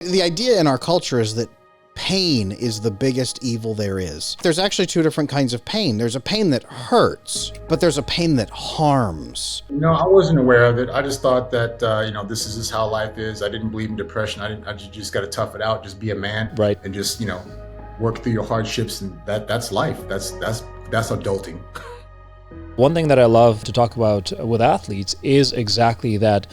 The idea in our culture is that pain is the biggest evil there is. There's actually two different kinds of pain. There's a pain that hurts, but there's a pain that harms. No, I wasn't aware of it. I just thought that, this is just how life is. I didn't believe in depression. I just got to tough it out, just be a man. Right. And just, work through your hardships. And that's life. That's adulting. One thing that I love to talk about with athletes is exactly that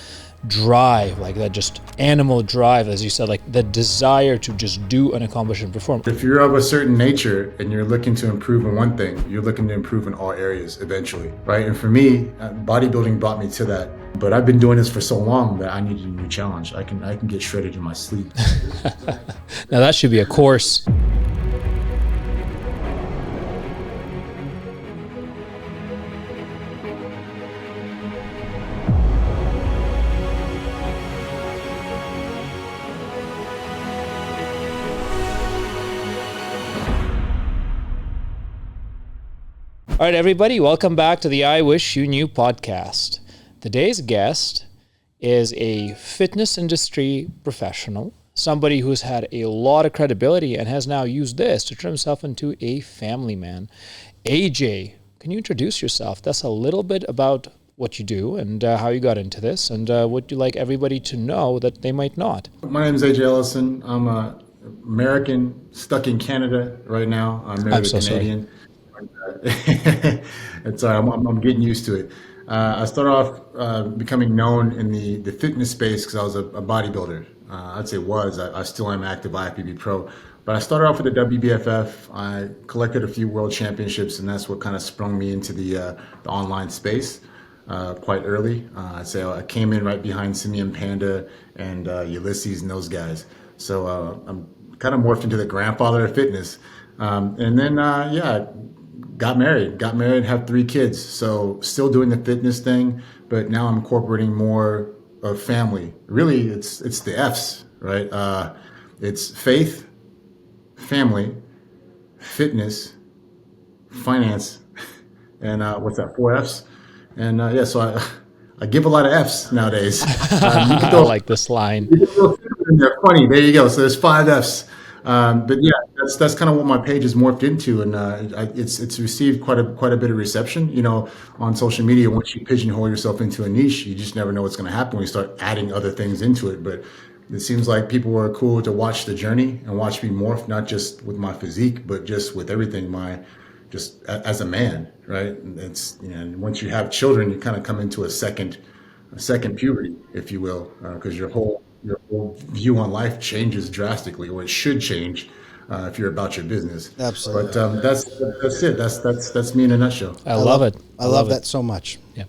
drive, like that just animal drive, as you said, like the desire to just do and accomplish and perform. If you're of a certain nature and you're looking to improve in one thing, you're looking to improve in all areas eventually, right? And for me, bodybuilding brought me to that. But I've been doing this for so long that I needed a new challenge. I can get shredded in my sleep. Now that should be a course. All right, everybody, welcome back to the I Wish You Knew podcast. Today's guest is a fitness industry professional, somebody who's had a lot of credibility and has now used this to turn himself into a family man. AJ, can you introduce yourself? That's a little bit about what you do and how you got into this and what you'd like everybody to know that they might not. My name is AJ Ellison. I'm an American stuck in Canada right now. I'm married to a Canadian. Sorry. It's I'm getting used to it. I started off becoming known in the fitness space because I was a bodybuilder. I'd say I still am active IFBB pro. But I started off with the WBFF. I collected a few world championships, and that's what kind of sprung me into the online space quite early. I'd say I came in right behind Simeon Panda and Ulysses and those guys. So I'm kind of morphed into the grandfather of fitness. And then, got married, have 3 kids. So still doing the fitness thing, but now I'm incorporating more of family. Really, it's the F's, right? It's faith, family, fitness, finance, and what's that, 4 F's? And so I give a lot of F's nowadays. I like this line. They're funny. There you go. So there's 5 F's. But yeah, that's kind of what my page has morphed into, and it's received quite a bit of reception. On social media, once you pigeonhole yourself into a niche, you just never know what's going to happen when you start adding other things into it. But it seems like people were cool to watch the journey and watch me morph, not just with my physique, but just with everything, just as a man, right? And it's and once you have children, you kind of come into a second puberty, if you will, because your whole view on life changes drastically, or it should change if you're about your business. Absolutely. But that's it. That's me in a nutshell. I love it. I love that so much. Yeah.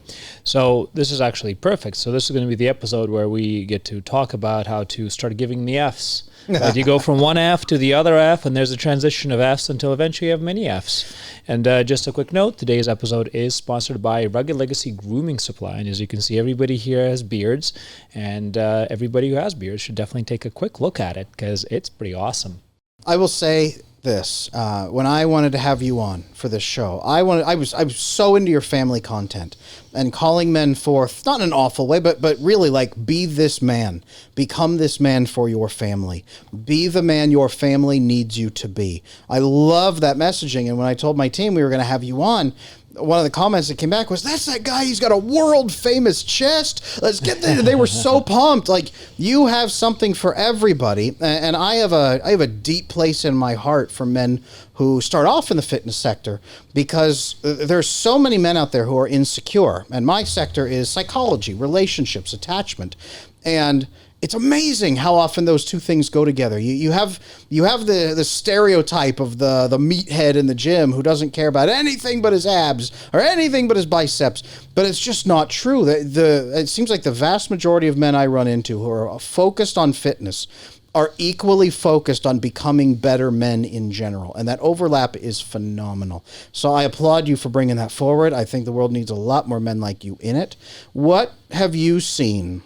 So this is actually perfect. So this is going to be the episode where we get to talk about how to start giving the F's. Right? You go from one F to the other F, and there's a transition of F's until eventually you have many F's. And just a quick note, today's episode is sponsored by Rugged Legacy Grooming Supply. And as you can see, everybody here has beards, and everybody who has beards should definitely take a quick look at it because it's pretty awesome. I will say this, when I wanted to have you on for this show, I was so into your family content and calling men forth, not in an awful way, but really like, be this man, become this man for your family, be the man your family needs you to be. I love that messaging. And when I told my team we were going to have you on, one of the comments that came back was, that's that guy, he's got a world famous chest, let's get there. They were so pumped. Like, you have something for everybody, and I have a deep place in my heart for men who start off in the fitness sector, because there's so many men out there who are insecure, and my sector is psychology, relationships, attachment, and it's amazing how often those two things go together. You have the stereotype of the meathead in the gym who doesn't care about anything but his abs or anything but his biceps, but it's just not true. It seems like the vast majority of men I run into who are focused on fitness are equally focused on becoming better men in general, and that overlap is phenomenal. So I applaud you for bringing that forward. I think the world needs a lot more men like you in it. What have you seen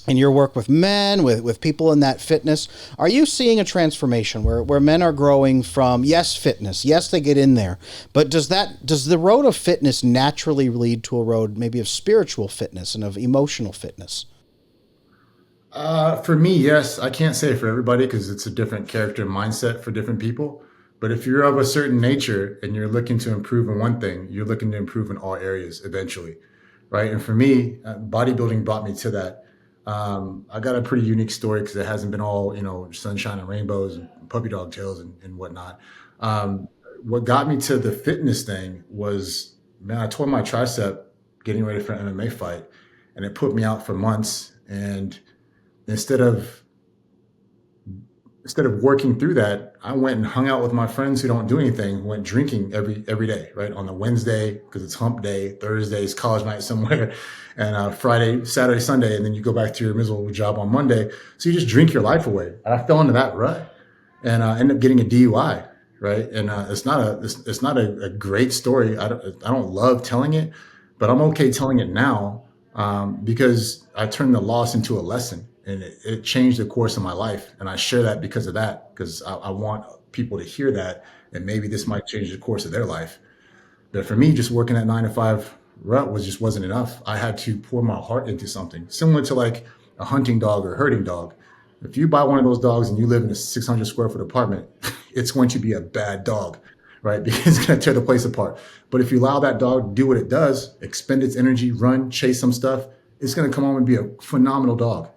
in your work with men, with people in that fitness? Are you seeing a transformation where men are growing from, yes, fitness, yes, they get in there, but does the road of fitness naturally lead to a road maybe of spiritual fitness and of emotional fitness? For me, yes. I can't say for everybody because it's a different character and mindset for different people. But if you're of a certain nature and you're looking to improve in one thing, you're looking to improve in all areas eventually, right? And for me, bodybuilding brought me to that. I got a pretty unique story because it hasn't been all, sunshine and rainbows and puppy dog tails and whatnot. Um, what got me to the fitness thing was, man, I tore my tricep getting ready for an MMA fight, and it put me out for months. And instead of instead of working through that, I went and hung out with my friends who don't do anything, went drinking every day, right? On the Wednesday, because it's hump day, Thursday's college night somewhere, and Friday, Saturday, Sunday, and then you go back to your miserable job on Monday. So you just drink your life away. And I fell into that rut and ended up getting a DUI, right? And it's not a great story. I don't love telling it, but I'm okay telling it now because I turned the loss into a lesson, and it changed the course of my life. And I share that because of that, because I want people to hear that, and maybe this might change the course of their life. But for me, just working that 9 to 5 rut wasn't enough. I had to pour my heart into something similar to like a hunting dog or a herding dog. If you buy one of those dogs and you live in a 600 square foot apartment, it's going to be a bad dog, right? Because it's going to tear the place apart. But if you allow that dog to do what it does, expend its energy, run, chase some stuff, it's going to come home and be a phenomenal dog.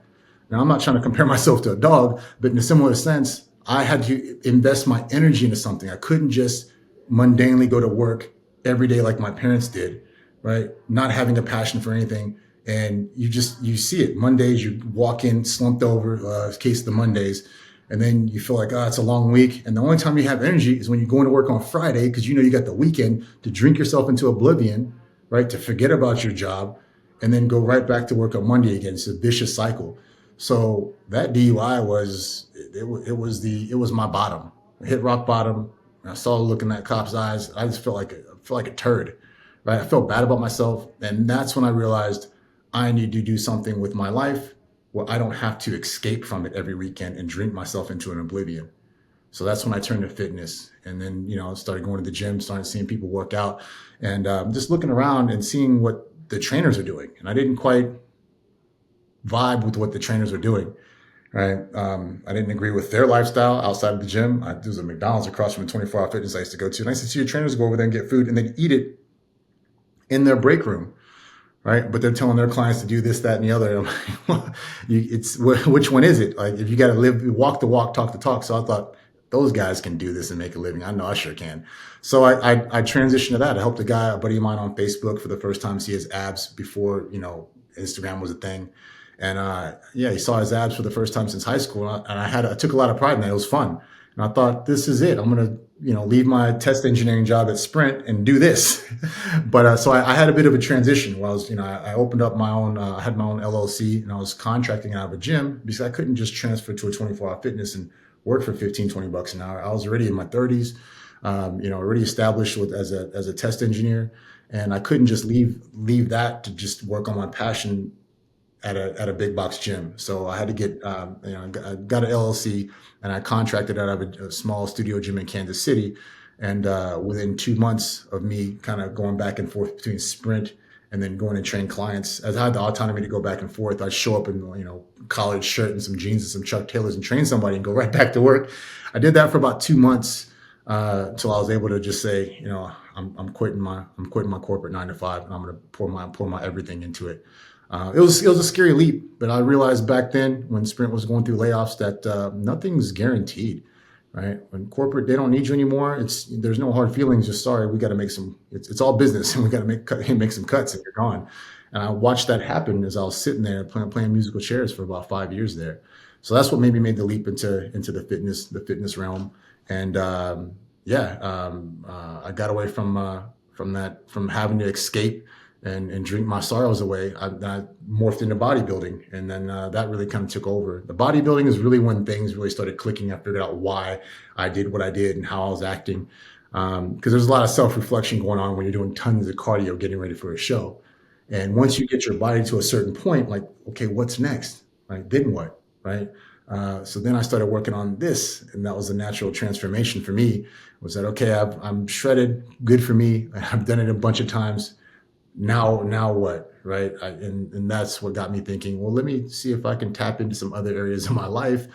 Now, I'm not trying to compare myself to a dog, but in a similar sense, I had to invest my energy into something. I couldn't just mundanely go to work every day like my parents did, right? Not having a passion for anything. And you see it. Mondays, you walk in slumped over, case of the Mondays, and then you feel like, it's a long week. And the only time you have energy is when you're going to work on Friday, because you got the weekend to drink yourself into oblivion, right? To forget about your job and then go right back to work on Monday again. It's a vicious cycle. So that DUI it was my bottom. I hit rock bottom. I saw the look in that cop's eyes. I just felt like a turd, right? I felt bad about myself. And that's when I realized I need to do something with my life where I don't have to escape from it every weekend and drink myself into an oblivion. So that's when I turned to fitness. And then, started going to the gym, started seeing people work out, and just looking around and seeing what the trainers are doing. And I didn't quite vibe with what the trainers were doing, right? I didn't agree with their lifestyle outside of the gym. There was a McDonald's across from a 24-hour fitness I used to go to. And I used to see your trainers go over there and get food and then eat it in their break room, right? But they're telling their clients to do this, that, and the other. And I'm like, which one is it? Like, if you got to walk the walk, talk the talk. So I thought, those guys can do this and make a living. I know I sure can. So I transitioned to that. I helped a buddy of mine on Facebook for the first time see his abs before, Instagram was a thing. And he saw his abs for the first time since high school. And I took a lot of pride in that. It was fun. And I thought, this is it. I'm going to, leave my test engineering job at Sprint and do this. But so I had a bit of a transition where I was, I opened up my own, I had my own LLC, and I was contracting out of a gym because I couldn't just transfer to a 24-hour fitness and work for $15-20 an hour. I was already in my 30s, already established as a test engineer. And I couldn't just leave that to just work on my passion at a big box gym. So I had to get, I got an LLC, and I contracted out of a small studio gym in Kansas City. And within 2 months of me kind of going back and forth between Sprint and then going and train clients, as I had the autonomy to go back and forth, I'd show up in, collared shirt and some jeans and some Chuck Taylors and train somebody and go right back to work. I did that for about 2 months till I was able to just say, I'm quitting my corporate 9 to 5, and I'm going to pour my everything into it. It was a scary leap, but I realized back then when Sprint was going through layoffs that nothing's guaranteed, right? When corporate, they don't need you anymore. There's no hard feelings. Just sorry, we got to make some. It's all business, and we got to make some cuts, and you're gone. And I watched that happen as I was sitting there playing musical chairs for about 5 years there. So that's what made me make the leap into the fitness realm. And I got away from having to escape and drink my sorrows away. I morphed into bodybuilding, and then that really kind of took over. The bodybuilding is really when things really started clicking. I figured out why I did what I did and how I was acting, because there's a lot of self-reflection going on when you're doing tons of cardio getting ready for a show. And once you get your body to a certain point, like, okay, what's next? Right? Then what? Right? So then I started working on this, and that was a natural transformation for me. Was that okay? I'm shredded, good for me. I've done it a bunch of times. now what, right? And that's what got me thinking, well, let me see if I can tap into some other areas of my life.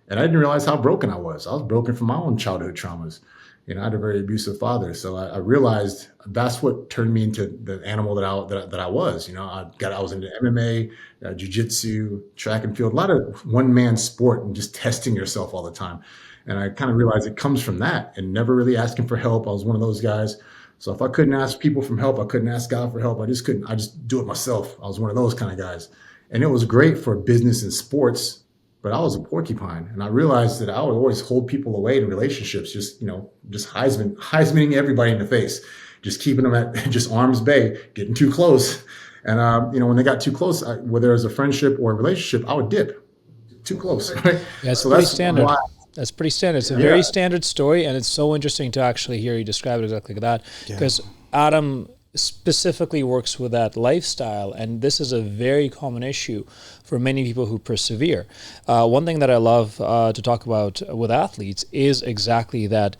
And I didn't realize how broken I was. I was broken from my own childhood traumas. I had a very abusive father. So I realized that's what turned me into the animal that I was. I was into MMA, jiu-jitsu, track and field, a lot of one-man sport and just testing yourself all the time. And I kind of realized it comes from that, and never really asking for help. I was one of those guys. So if I couldn't ask people for help, I couldn't ask God for help. I just do it myself. I was one of those kind of guys. And it was great for business and sports, but I was a porcupine. And I realized that I would always hold people away in relationships, just Heismaning everybody in the face, just keeping them at just arm's bay, getting too close. And, when they got too close, whether it was a friendship or a relationship, I would dip too close. Right? Yeah, so pretty standard. That's pretty standard. It's a very standard story, and it's so interesting to actually hear you describe it exactly like that, because Adam specifically works with that lifestyle, and this is a very common issue for many people who persevere. One thing that I love to talk about with athletes is exactly that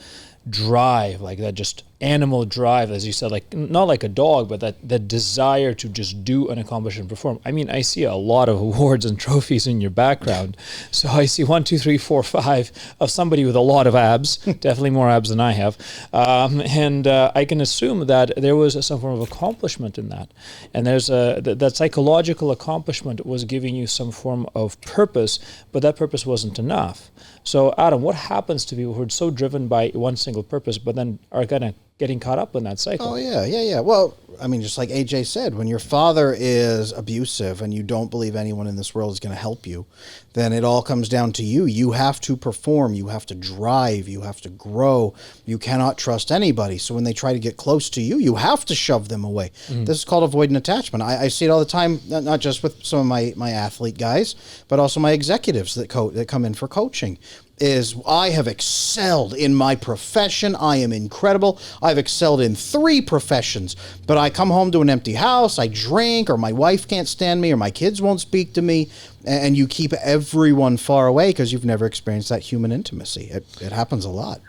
drive, like that just animal drive, as you said, like not like a dog, but that desire to just do and accomplish and perform. I mean, I see a lot of awards and trophies in your background. So I see 1, 2, 3, 4, 5 of somebody with a lot of abs, definitely more abs than I have. And I can assume that there was some form of accomplishment in that. And there's that psychological accomplishment was giving you some form of purpose, but that purpose wasn't enough. So Adam, what happens to people who are so driven by one single purpose, but then are kind of getting caught up in that cycle? Oh, yeah. Well, I mean, just like AJ said, when your father is abusive and you don't believe anyone in this world is going to help you, then it all comes down to you. You have to perform. You have to drive. You have to grow. You cannot trust anybody. So when they try to get close to you, you have to shove them away. Mm-hmm. This is called avoidant attachment. I see it all the time, not just with some of my athlete guys, but also my executives that come in for coaching. Is I have excelled in my profession. I am incredible. I've excelled in 3 professions, but I come home to an empty house, I drink, or my wife can't stand me, or my kids won't speak to me, and you keep everyone far away because you've never experienced that human intimacy. It happens a lot.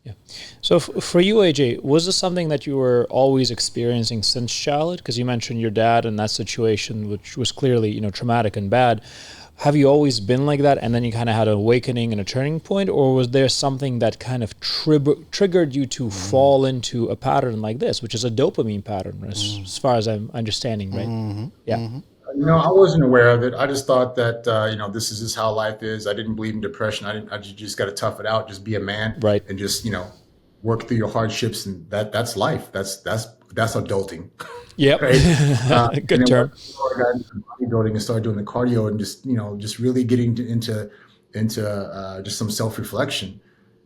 Yeah. So for you, AJ, was this something that you were always experiencing since childhood? Because you mentioned your dad and that situation, which was clearly, traumatic and bad. Have you always been like that, and then you kind of had an awakening and a turning point, or was there something that kind of triggered you to fall into a pattern like this, which is a dopamine pattern, as far as I'm understanding, right? Mm-hmm. Yeah. Mm-hmm. I wasn't aware of it. I just thought that this is just how life is. I didn't believe in depression. I just got to tough it out, just be a man, right, and just work through your hardships, and that's life. That's adulting. Yep. Right? Good term. I got into bodybuilding and started doing the cardio and just really getting into just some self-reflection.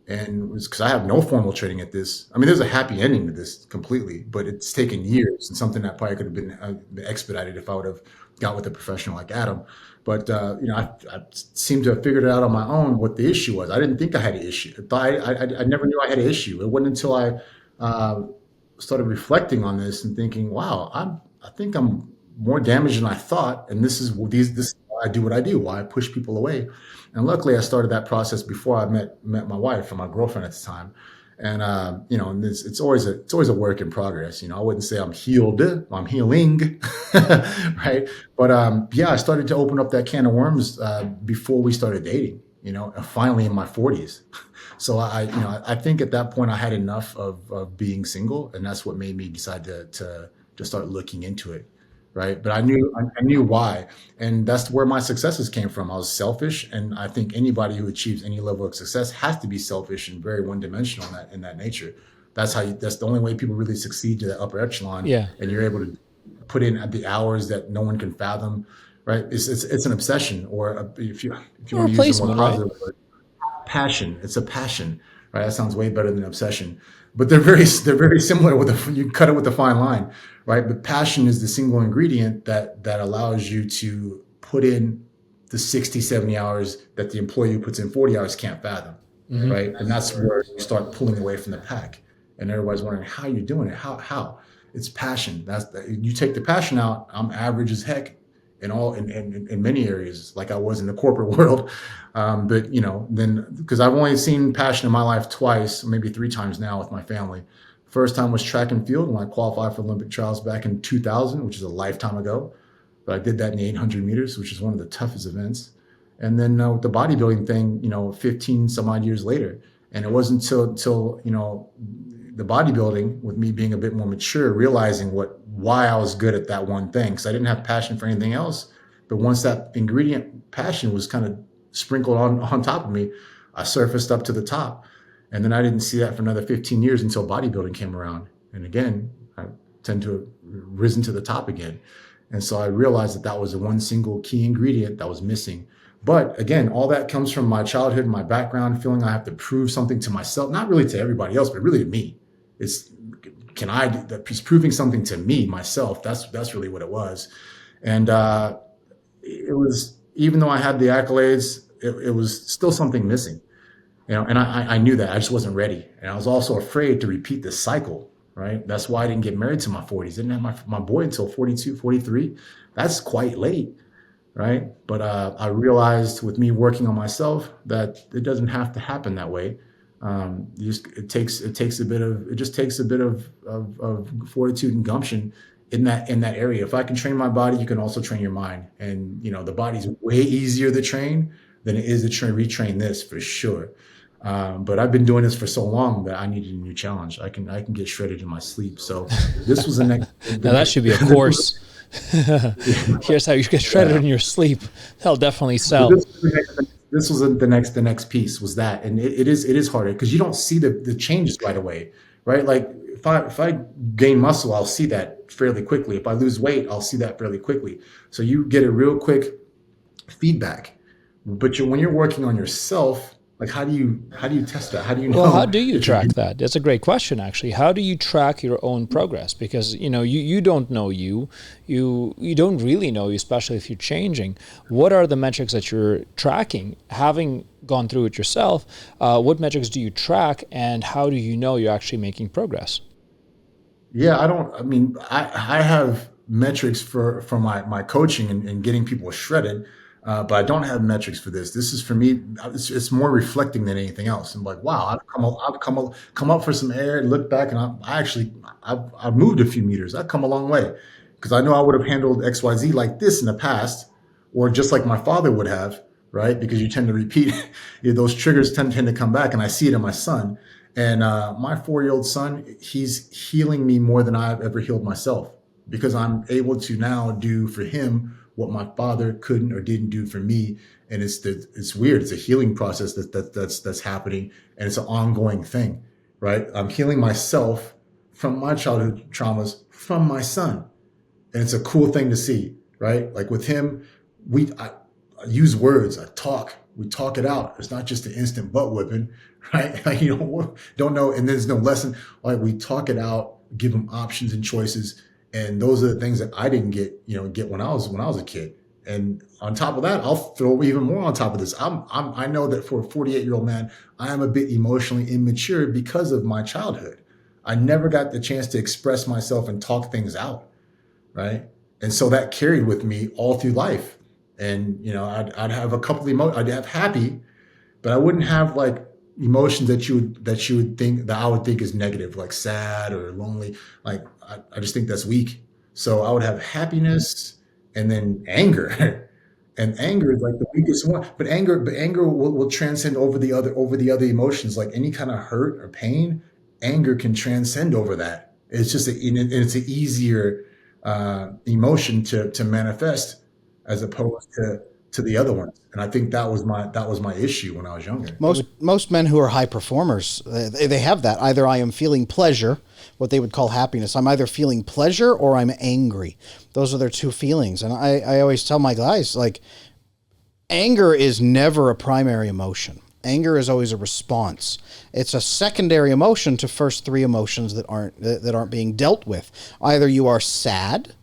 And it was because I have no formal training at this. I mean, there's a happy ending to this completely, but it's taken years, and something that probably could have been expedited if I would have got with a professional like Adam. But I seemed to have figured it out on my own what the issue was. I didn't think I had an issue. I never knew I had an issue. It wasn't until I started reflecting on this and thinking, wow, I think I'm more damaged than I thought, and this is why I do what I do, why I push people away. And luckily, I started that process before I met my wife and my girlfriend at the time. And it's always a work in progress. I wouldn't say I'm healed, I'm healing, right? But I started to open up that can of worms before we started dating. Finally in my 40s. So I think at that point I had enough of being single, and that's what made me decide to start looking into it, right? But I knew why, and that's where my successes came from. I was selfish, and I think anybody who achieves any level of success has to be selfish and very one-dimensional in that nature. That's the only way people really succeed to the upper echelon. Yeah. And you're able to put in the hours that no one can fathom, right? It's an obsession, or if you want to use a more positive word, passion. It's a passion, right? That sounds way better than obsession, but they're very similar. You cut it with a fine line, right? But passion is the single ingredient that allows you to put in the 60, 70 hours that the employee who puts in 40 hours can't fathom, mm-hmm. right? And that's where you start pulling away from the pack, and everybody's wondering how you're doing it. How? It's passion. You take the passion out. I'm average as heck in many areas, like I was in the corporate world. But then because I've only seen passion in my life twice, maybe 3 times now with my family. First time was track and field when I qualified for Olympic trials back in 2000, which is a lifetime ago. But I did that in the 800 meters, which is one of the toughest events. And then with the bodybuilding thing, 15 some odd years later. And it wasn't until the bodybuilding, with me being a bit more mature, realizing why I was good at that one thing, because I didn't have passion for anything else. But once that ingredient passion was kind of sprinkled on top of me, I surfaced up to the top. And then I didn't see that for another 15 years until bodybuilding came around. And again, I tend to have risen to the top again. And so I realized that was the one single key ingredient that was missing. But again, all that comes from my childhood, my background, feeling I have to prove something to myself, not really to everybody else, but really to me. It's proving something to me, myself. That's really what it was. And it was, even though I had the accolades, it was still something missing. And I knew that. I just wasn't ready. And I was also afraid to repeat this cycle, right? That's why I didn't get married to my 40s. Didn't have my boy until 42, 43. That's quite late, right? But I realized with me working on myself that it doesn't have to happen that way. It takes a bit of fortitude and gumption in that area. If I can train my body, you can also train your mind. And the body's way easier to train than it is to retrain this, for sure. But I've been doing this for so long that I needed a new challenge. I can get shredded in my sleep. So this was the next. Now that should be a course. Here's how you get shredded in your sleep. That'll definitely sell. This was the next piece was that, and it is harder because you don't see the changes right away, right? Like if I gain muscle, I'll see that fairly quickly. If I lose weight, I'll see that fairly quickly. So you get a real quick feedback. But when you're working on yourself, like how do you test that? How do you know? Well, how do you track that? That's a great question, actually. How do you track your own progress? Because you don't know you don't really know you, especially if you're changing. What are the metrics that you're tracking? Having gone through it yourself, what metrics do you track, and how do you know you're actually making progress? Yeah, I have metrics for my coaching and getting people shredded. But I don't have metrics for this. This is, for me, it's more reflecting than anything else. I'm like, wow, I've come up for some air and look back, and I've moved a few meters. I've come a long way, because I know I would have handled XYZ like this in the past, or just like my father would have, right? Because you tend to repeat, those triggers tend to come back, and I see it in my son. And my 4-year-old son, he's healing me more than I've ever healed myself, because I'm able to now do for him what my father couldn't or didn't do for me. And it's weird. It's a healing process that's happening, and it's an ongoing thing, right? I'm healing myself from my childhood traumas from my son. And it's a cool thing to see, right? Like with him, I use words, we talk it out. It's not just an instant butt whipping, right? Like, don't know. And there's no lesson. Like, we talk it out, give him options and choices. And those are the things that I didn't get when I was a kid. And on top of that, I'll throw even more on top of this. I know that for a 48-year-old man, I am a bit emotionally immature because of my childhood. I never got the chance to express myself and talk things out, right? And so that carried with me all through life. And I'd have a couple of emotions. I'd have happy, but I wouldn't have like emotions that you would think that I would think is negative, like sad or lonely. Like I just think that's weak. So I would have happiness and then anger. And anger is like the weakest one. But anger will transcend over the other emotions. Like any kind of hurt or pain, anger can transcend over that. It's just it's an easier emotion to manifest as opposed to the other ones. And I think that was my issue when I was younger. Most men who are high performers, they have that. Either I am feeling pleasure, what they would call happiness. I'm either feeling pleasure or I'm angry. Those are their two feelings. And I always tell my guys, like, anger is never a primary emotion. Anger is always a response. It's a secondary emotion to first three emotions that aren't being dealt with. Either you are sad,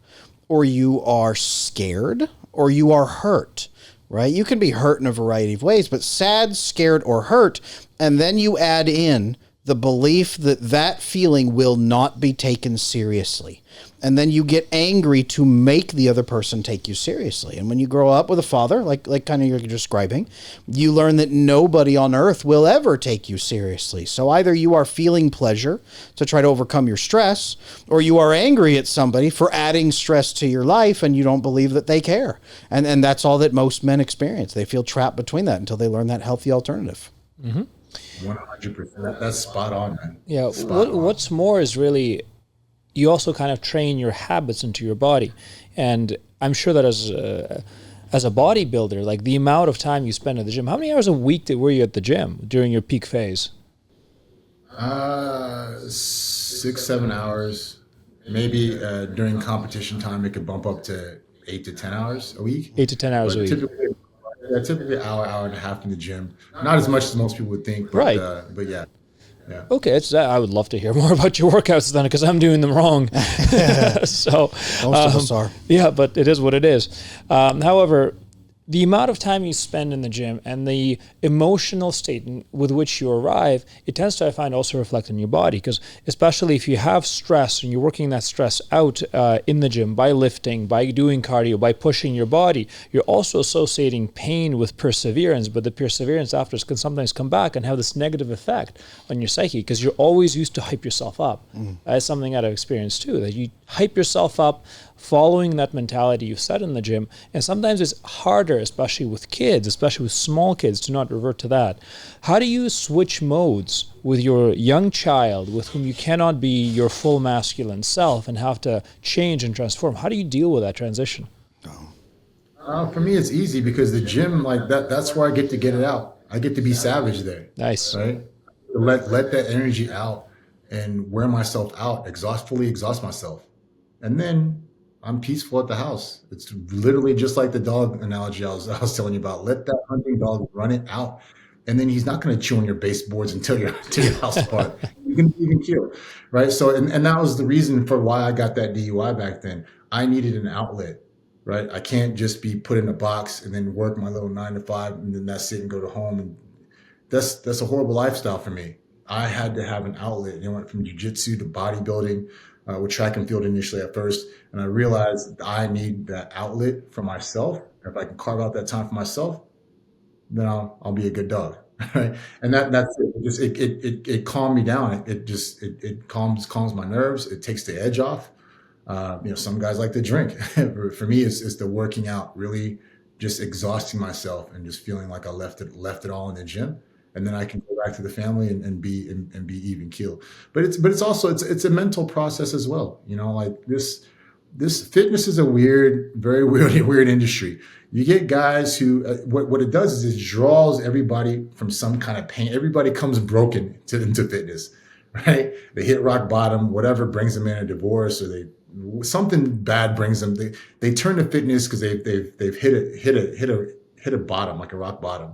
or you are scared, or you are hurt. Right? You can be hurt in a variety of ways, but sad, scared, or hurt, and then you add in the belief that that feeling will not be taken seriously. And then you get angry to make the other person take you seriously. And when you grow up with a father, like kind of you're describing, you learn that nobody on earth will ever take you seriously. So either you are feeling pleasure to try to overcome your stress, or you are angry at somebody for adding stress to your life and you don't believe that they care. And that's all that most men experience. They feel trapped between that until they learn that healthy alternative. 100%. That's spot on, man. Yeah. Spot on. What's more is really, you also kind of train your habits into your body. And I'm sure that as a bodybuilder, like the amount of time you spend at the gym, how many hours a week were you at the gym during your peak phase? 6-7 hours. Maybe during competition time, it could bump up to 8 to 10 hours a week. 8 to 10 hours a week. Typically hour and a half in the gym. Not as much as most people would think, but, right. But yeah. Yeah. Okay, I would love to hear more about your workouts then, because I'm doing them wrong. So most of us are. Yeah, but it is what it is. However, the amount of time you spend in the gym and the emotional state with which you arrive, it tends to, I find, also reflect on your body. Because especially if you have stress and you're working that stress out in the gym by lifting, by doing cardio, by pushing your body, you're also associating pain with perseverance. But the perseverance after can sometimes come back and have this negative effect on your psyche, because you're always used to hype yourself up. That's something that I've experienced too, that you hype yourself up following that mentality you've set in the gym. And sometimes it's harder, especially with kids, especially with small kids, to not revert to that. How do you switch modes with your young child with whom you cannot be your full masculine self and have to change and transform? How do you deal with that transition? For me, it's easy because the gym, like that's where I get to get it out. I get to be savage there. Nice. Right? Let that energy out and wear myself out, exhaust myself. And then I'm peaceful at the house. It's literally just like the dog analogy I was telling you about. Let that hunting dog run it out, and then he's not going to chew on your baseboards until your house apart. You can kill, right? So, and that was the reason for why I got that DUI back then. I needed an outlet, right? I can't just be put in a box and then work my little 9 to 5 and then that's it and go to home. And that's a horrible lifestyle for me. I had to have an outlet. You know, went from jiu-jitsu to bodybuilding. With track and field initially at first. And I realized I need that outlet for myself. If I can carve out that time for myself, then I'll be a good dog. Right. And that's it. It calmed me down. It calms my nerves. It takes the edge off. Some guys like to drink. For me, it's the working out, really just exhausting myself and just feeling like I left it all in the gym. And then I can go back to the family and be even keel. But it's also a mental process as well. You know, like this fitness is a very weird industry. You get guys who what it does is it draws everybody from some kind of pain. Everybody comes broken into fitness, right? They hit rock bottom, whatever brings them in, a divorce, or something bad brings them. They turn to fitness because they've hit a bottom, like a rock bottom.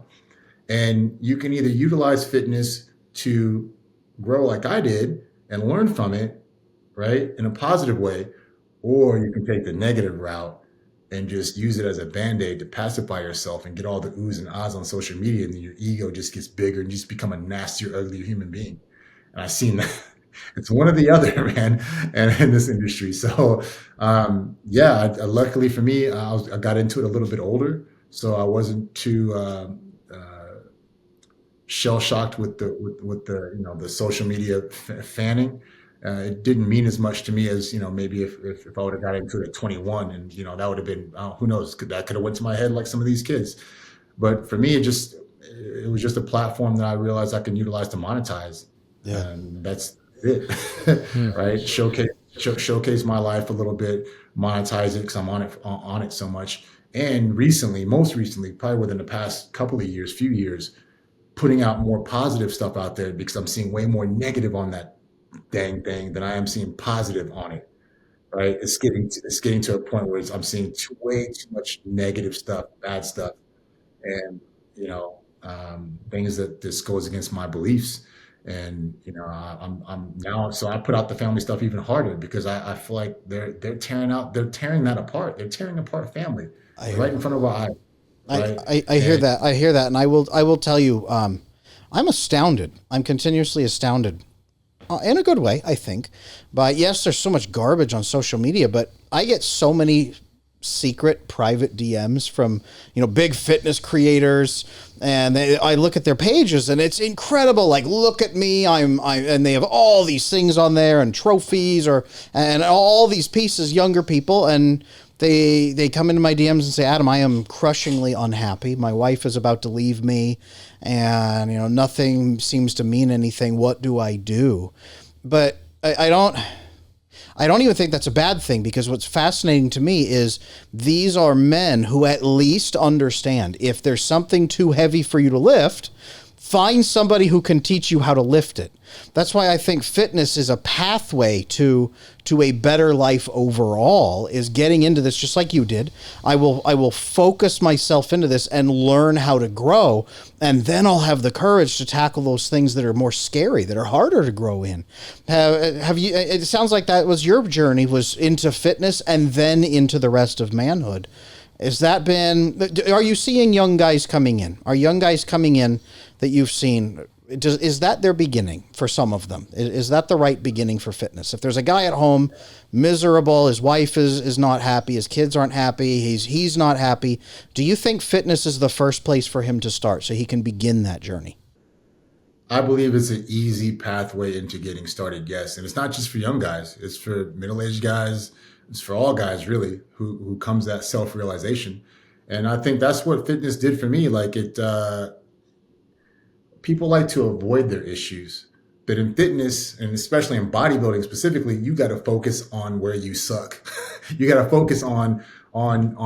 And you can either utilize fitness to grow like I did and learn from it, right, in a positive way, or you can take the negative route and just use it as a Band-Aid to pacify yourself and get all the oohs and ahs on social media, and then your ego just gets bigger and you just become a nastier, uglier human being. And I've seen that. It's one or the other, man, and in this industry. So, luckily for me, I got into it a little bit older, so I wasn't too shell shocked with the social media fanning. It didn't mean as much to me as maybe if I would have got into it at 21, and that would have been who knows, that could have went to my head like some of these kids. But for me, it was just a platform that I realized I can utilize to monetize. Yeah, and that's it. Right? Showcase my life a little bit, monetize it because I'm on it so much. And most recently, probably within the past few years, putting out more positive stuff out there, because I'm seeing way more negative on that dang thing than I am seeing positive on it. Right? It's getting to a point where I'm seeing way too much negative stuff, bad stuff, and things that this goes against my beliefs. And I'm now, so I put out the family stuff even harder because I feel like they're tearing that apart. They're tearing apart family right in front of our eyes. Right? I hear that. And I will tell you, I'm astounded. I'm continuously astounded. In a good way, I think. But yes, there's so much garbage on social media, but I get so many secret private DMs from, big fitness creators, and I look at their pages and it's incredible. Like, look at me. And they have all these things on there and trophies and all these pieces, younger people. And they come into my DMs and say, Adam, I am crushingly unhappy. My wife is about to leave me and, nothing seems to mean anything. What do I do? But I don't even think that's a bad thing, because what's fascinating to me is these are men who at least understand if there's something too heavy for you to lift, find somebody who can teach you how to lift it. That's why I think fitness is a pathway to a better life overall, is getting into this just like you did. I will focus myself into this and learn how to grow, and then I'll have the courage to tackle those things that are more scary, that are harder to grow in. Have you? It sounds like that was your journey, was into fitness and then into the rest of manhood. Are you seeing young guys coming in? Are young guys coming in that you've seen? Is that their beginning for some of them? Is that the right beginning for fitness? If there's a guy at home, miserable, his wife is not happy, his kids aren't happy, he's not happy, do you think fitness is the first place for him to start so he can begin that journey? I believe it's an easy pathway into getting started, yes. And it's not just for young guys. It's for middle-aged guys. It's for all guys, really, who comes that self-realization. And I think that's what fitness did for me. Like, people like to avoid their issues, but in fitness, and especially in bodybuilding specifically, you got to focus on where you suck. You got to focus on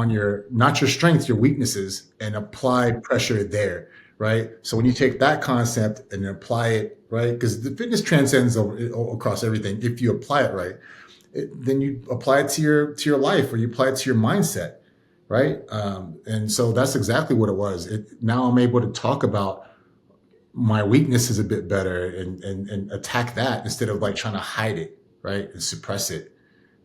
your, not your strengths, your weaknesses, and apply pressure there, right? So when you take that concept and apply it, right, because the fitness transcends across everything. If you apply it right, then you apply it to your life, or you apply it to your mindset, right? And so that's exactly what it was. Now I'm able to talk about my weakness is a bit better and attack that instead of like trying to hide it, right? And suppress it.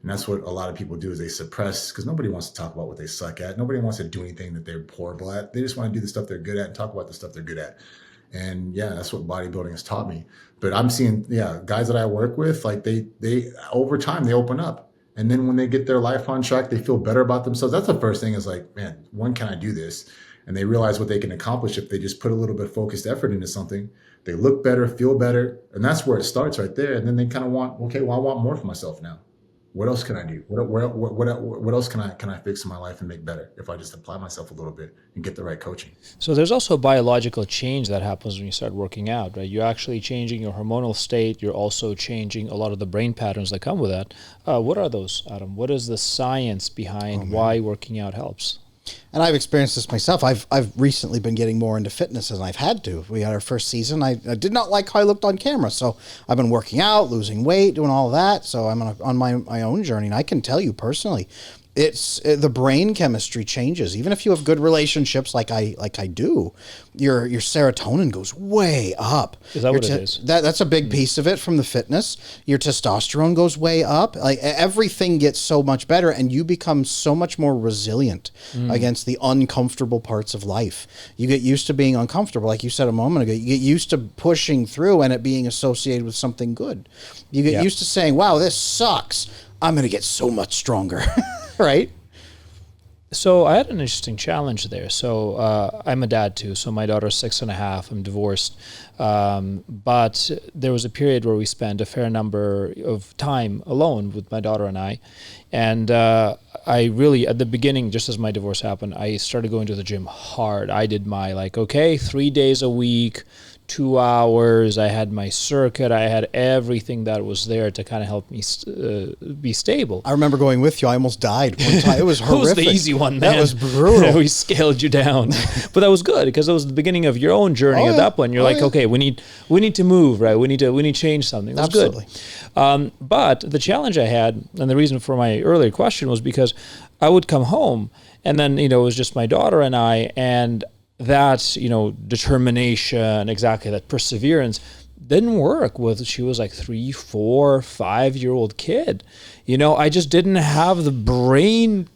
And that's what a lot of people do, is they suppress, because nobody wants to talk about what they suck at. Nobody wants to do anything that they're horrible at. They just want to do the stuff they're good at and talk about the stuff they're good at. And yeah, that's what bodybuilding has taught me. But I'm seeing, guys that I work with, like they over time, they open up. And then when they get their life on track, they feel better about themselves. That's the first thing, is like, man, can I do this? And they realize what they can accomplish if they just put a little bit of focused effort into something. They look better, feel better. And that's where it starts right there. And then they kind of want, I want more for myself now. What else can I do? What else can I fix in my life and make better if I just apply myself a little bit and get the right coaching? So there's also a biological change that happens when you start working out, right? You're actually changing your hormonal state. You're also changing a lot of the brain patterns that come with that. What are those, Adam? What is the science behind why working out helps? And I've experienced this myself. I've recently been getting more into fitness, and I've had to. We had our first season. I did not like how I looked on camera, so I've been working out, losing weight, doing all of that. So I'm on my own journey, and I can tell you personally, the brain chemistry changes. Even if you have good relationships like I do, your serotonin goes way up. Is that what it is? That's a big piece of it from the fitness. Your testosterone goes way up. Like, everything gets so much better, and you become so much more resilient against the uncomfortable parts of life. You get used to being uncomfortable, like you said a moment ago. You get used to pushing through and it being associated with something good. You get used to saying, "Wow, this sucks. I'm going to get so much stronger." Right? So I had an interesting challenge there. So I'm a dad too. So my daughter's 6.5. I'm divorced. But there was a period where we spent a fair number of time alone with my daughter and I. And I really, at the beginning, just as my divorce happened, I started going to the gym hard. I did my 3 days a week, 2 hours. I had my circuit. I had everything that was there to kind of help me be stable. I remember going with you. I almost died one time. It was horrific. It was the easy one, man. That was brutal. We scaled you down. But that was good, because it was the beginning of your own journey at that point. You're okay, we need to move, right? We need to change something. That's Absolutely. Good. But the challenge I had, and the reason for my earlier question, was because I would come home, and then, it was just my daughter and I, and that, determination, exactly, that perseverance didn't work with, she was 3, 4, 5-year-old kid. I just didn't have the brain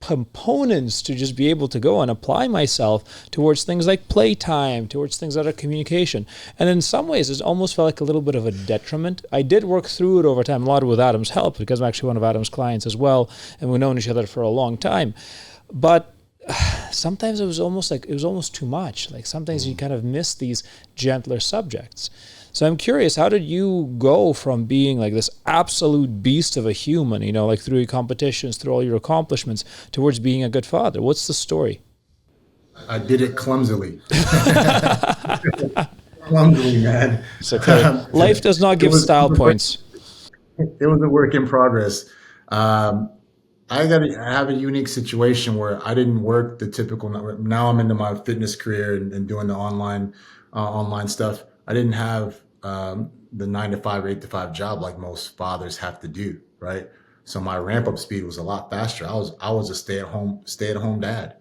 components to just be able to go and apply myself towards things like playtime, towards things that are communication. And in some ways, it almost felt like a little bit of a detriment. I did work through it over time, a lot with Adam's help, because I'm actually one of Adam's clients as well, and we've known each other for a long time. But sometimes it was almost too much. Like sometimes you kind of miss these gentler subjects. So I'm curious, how did you go from being like this absolute beast of a human, like through your competitions, through all your accomplishments, towards being a good father? What's the story? I did it clumsily. Clumsily, man. It's okay. Life does not give style points. It was a work in progress. I have a unique situation where I didn't work the typical. Now I'm into my fitness career and doing the online stuff. I didn't have the 9 to 5 or 8 to 5 job like most fathers have to do, right? So my ramp up speed was a lot faster. I was a stay at home dad,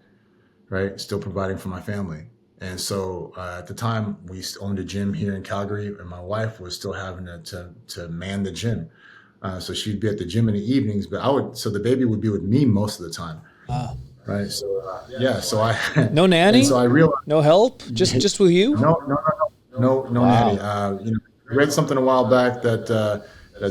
right? Still providing for my family. And so at the time, we owned a gym here in Calgary, and my wife was still having to man the gym. So she'd be at the gym in the evenings, but so the baby would be with me most of the time. Wow. Right. So so I no nanny. So I realized no help, just with you. No nanny. I read something a while back that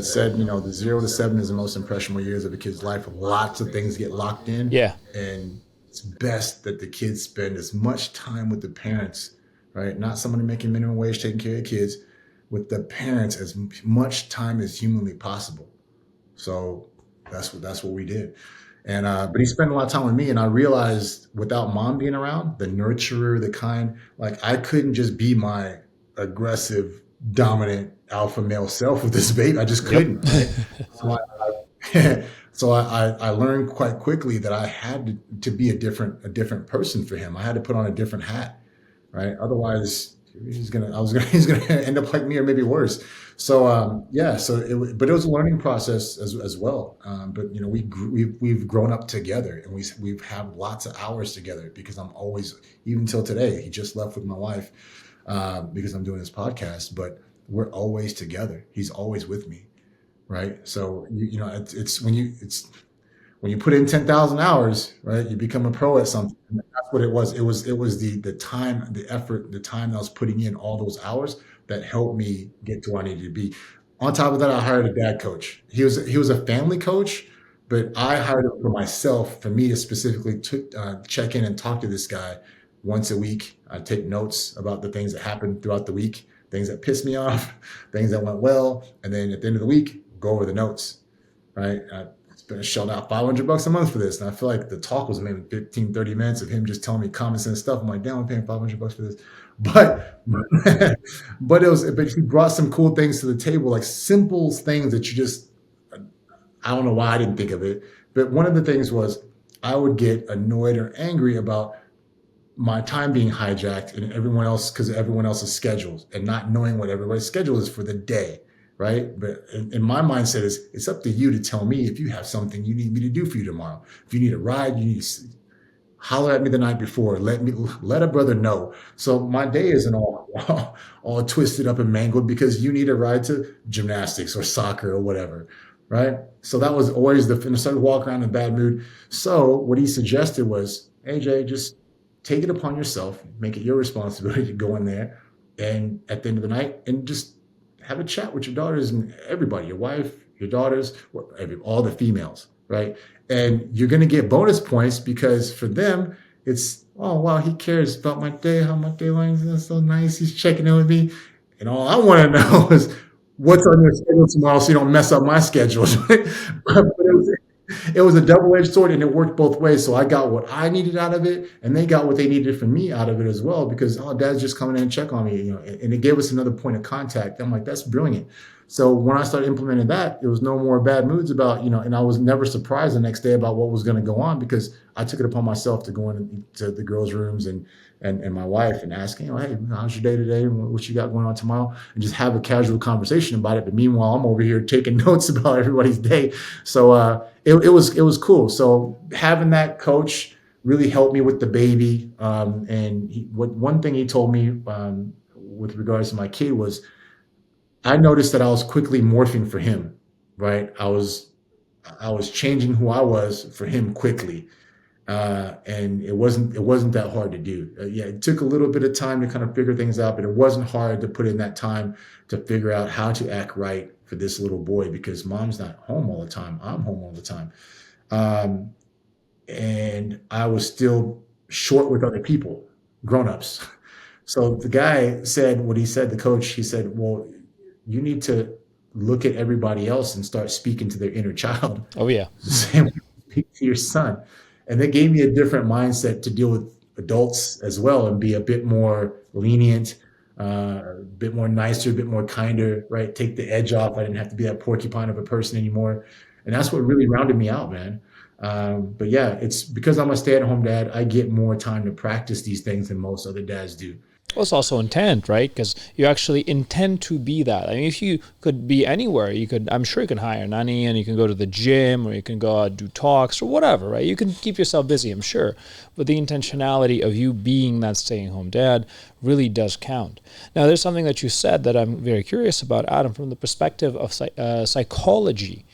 said, the 0 to 7 is the most impressionable years of a kid's life. Lots of things get locked in. Yeah. And it's best that the kids spend as much time with the parents, right? Not somebody making minimum wage taking care of kids, with the parents as much time as humanly possible. So that's what we did. And but he spent a lot of time with me, and I realized without mom being around, the nurturer, the kind, like I couldn't just be my aggressive, dominant alpha male self with this baby. I just couldn't. Right? So I learned quite quickly that I had to be a different person for him. I had to put on a different hat, right? Otherwise, he's gonna end up like me or maybe worse. So but it was a learning process as well. But we've grown up together, and we've had lots of hours together, because I'm always, even till today, he just left with my wife because I'm doing this podcast, but we're always together. He's always with me, right? So it's when you put in 10,000 hours, right, you become a pro at something. And that's what it was. It was the time, the effort, the time that I was putting in, all those hours, that helped me get to where I needed to be. On top of that, I hired a dad coach. He was a family coach, but I hired him for myself, for me to specifically check in and talk to this guy once a week. I take notes about the things that happened throughout the week, things that pissed me off, things that went well, and then at the end of the week, go over the notes, right? I shelled out $500 a month for this, and I feel like the talk was maybe 15, 30 minutes of him just telling me common sense stuff. I'm like, damn, I'm paying $500 for this. But he brought some cool things to the table, like simple things that I don't know why I didn't think of it. But one of the things was, I would get annoyed or angry about my time being hijacked and everyone else, because of everyone else's schedules, and not knowing what everybody's schedule is for the day. Right. But in my mindset is, it's up to you to tell me if you have something you need me to do for you tomorrow. If you need a ride, you need to holler at me the night before. Let a brother know. So my day isn't all twisted up and mangled because you need a ride to gymnastics or soccer or whatever. Right. So that was always I started walking around in a bad mood. So what he suggested was, AJ, just take it upon yourself, make it your responsibility to go in there, and at the end of the night, and just have a chat with your daughters and everybody, your wife, your daughters, all the females, right? And you're going to get bonus points, because for them, it's, oh, wow, he cares about my day, how my day went. That's so nice. He's checking in with me. And all I want to know is what's on your schedule tomorrow, so you don't mess up my schedule. Right? But it was a double-edged sword, and it worked both ways. So I got what I needed out of it, and they got what they needed from me out of it as well, because, oh, dad's just coming in and check on me, and it gave us another point of contact. I'm like, that's brilliant. So when I started implementing that, it was no more bad moods about, and I was never surprised the next day about what was going to go on, because I took it upon myself to go into the girls' rooms and my wife and asking, hey, how's your day today? What you got going on tomorrow? And just have a casual conversation about it. But meanwhile, I'm over here taking notes about everybody's day. So it was cool. So having that coach really helped me with the baby. And one thing he told me with regards to my kid was, I noticed that I was quickly morphing for him, right? I was changing who I was for him quickly. And it wasn't that hard to do. Yeah, it took a little bit of time to kind of figure things out, but it wasn't hard to put in that time to figure out how to act right for this little boy, because mom's not home all the time. I'm home all the time. Um, and I was still short with other people, grown-ups. So the guy said what he said, the coach, he said, well, you need to look at everybody else and start speaking to their inner child. Oh yeah. Same way you speak to your son. And that gave me a different mindset to deal with adults as well and be a bit more lenient, a bit more nicer, a bit more kinder, right? Take the edge off. I didn't have to be that porcupine of a person anymore. And that's what really rounded me out, man. But yeah, it's because I'm a stay-at-home dad, I get more time to practice these things than most other dads do. Well, it's also intent, right? Because you actually intend to be that. I mean, if you could be anywhere, I'm sure you can hire a nanny and you can go to the gym or you can go out do talks or whatever, right? You can keep yourself busy, I'm sure. But the intentionality of you being that staying home dad really does count. Now, there's something that you said that I'm very curious about, Adam, from the perspective of psychology.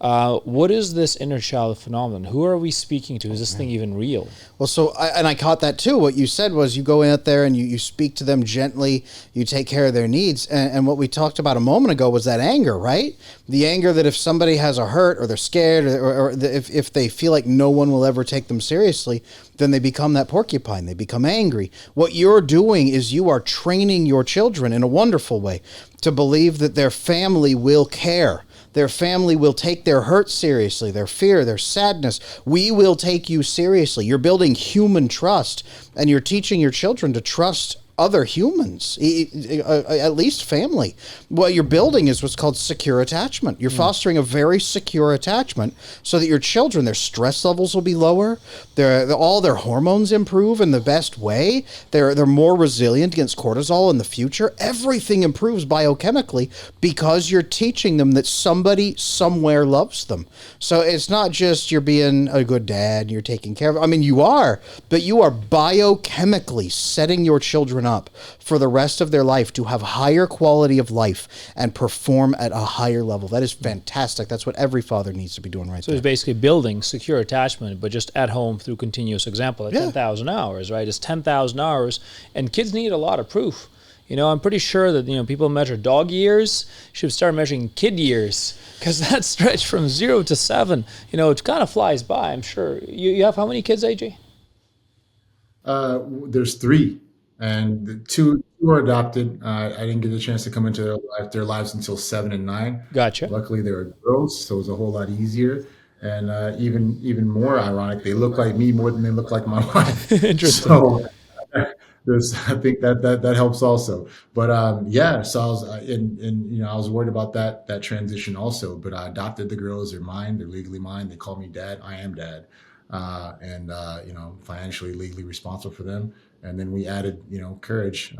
What is this inner child phenomenon? Who are we speaking to? Is this thing even real? Well, I caught that too. What you said was you go out there and you speak to them gently, you take care of their needs. And what we talked about a moment ago was that anger, right? The anger that if somebody has a hurt or they're scared or if they feel like no one will ever take them seriously, then they become that porcupine. They become angry. What you're doing is you are training your children in a wonderful way to believe that their family will care. Their family will take their hurt seriously, their fear, their sadness. We will take you seriously. You're building human trust, and you're teaching your children to trust other humans, at least family. What you're building is what's called secure attachment. You're fostering a very secure attachment so that your children, their stress levels will be lower, all their hormones improve in the best way, they're more resilient against cortisol in the future. Everything improves biochemically because you're teaching them that somebody somewhere loves them. So it's not just you're being a good dad, you're taking care of it. I mean, you are, but you are biochemically setting your children up for the rest of their life to have higher quality of life and perform at a higher level. That is fantastic. That's what every father needs to be doing right there. So it's basically building secure attachment, but just at home through continuous example at 10,000 hours, right? It's 10,000 hours, and kids need a lot of proof. You know, I'm pretty sure that, people measure dog years, should start measuring kid years, because that stretch from 0 to 7, it kind of flies by, I'm sure. You have how many kids, AJ? There's 3. And the two were adopted. I didn't get a chance to come into their lives until 7 and 9. Gotcha. Luckily, they were girls, so it was a whole lot easier. And even more ironic, they look like me more than they look like my wife. Interesting. So I think that helps also. But so I was I was worried about that transition also. But I adopted the girls. They're mine. They're legally mine. They call me dad. I am dad. And financially, legally responsible for them. And then we added, courage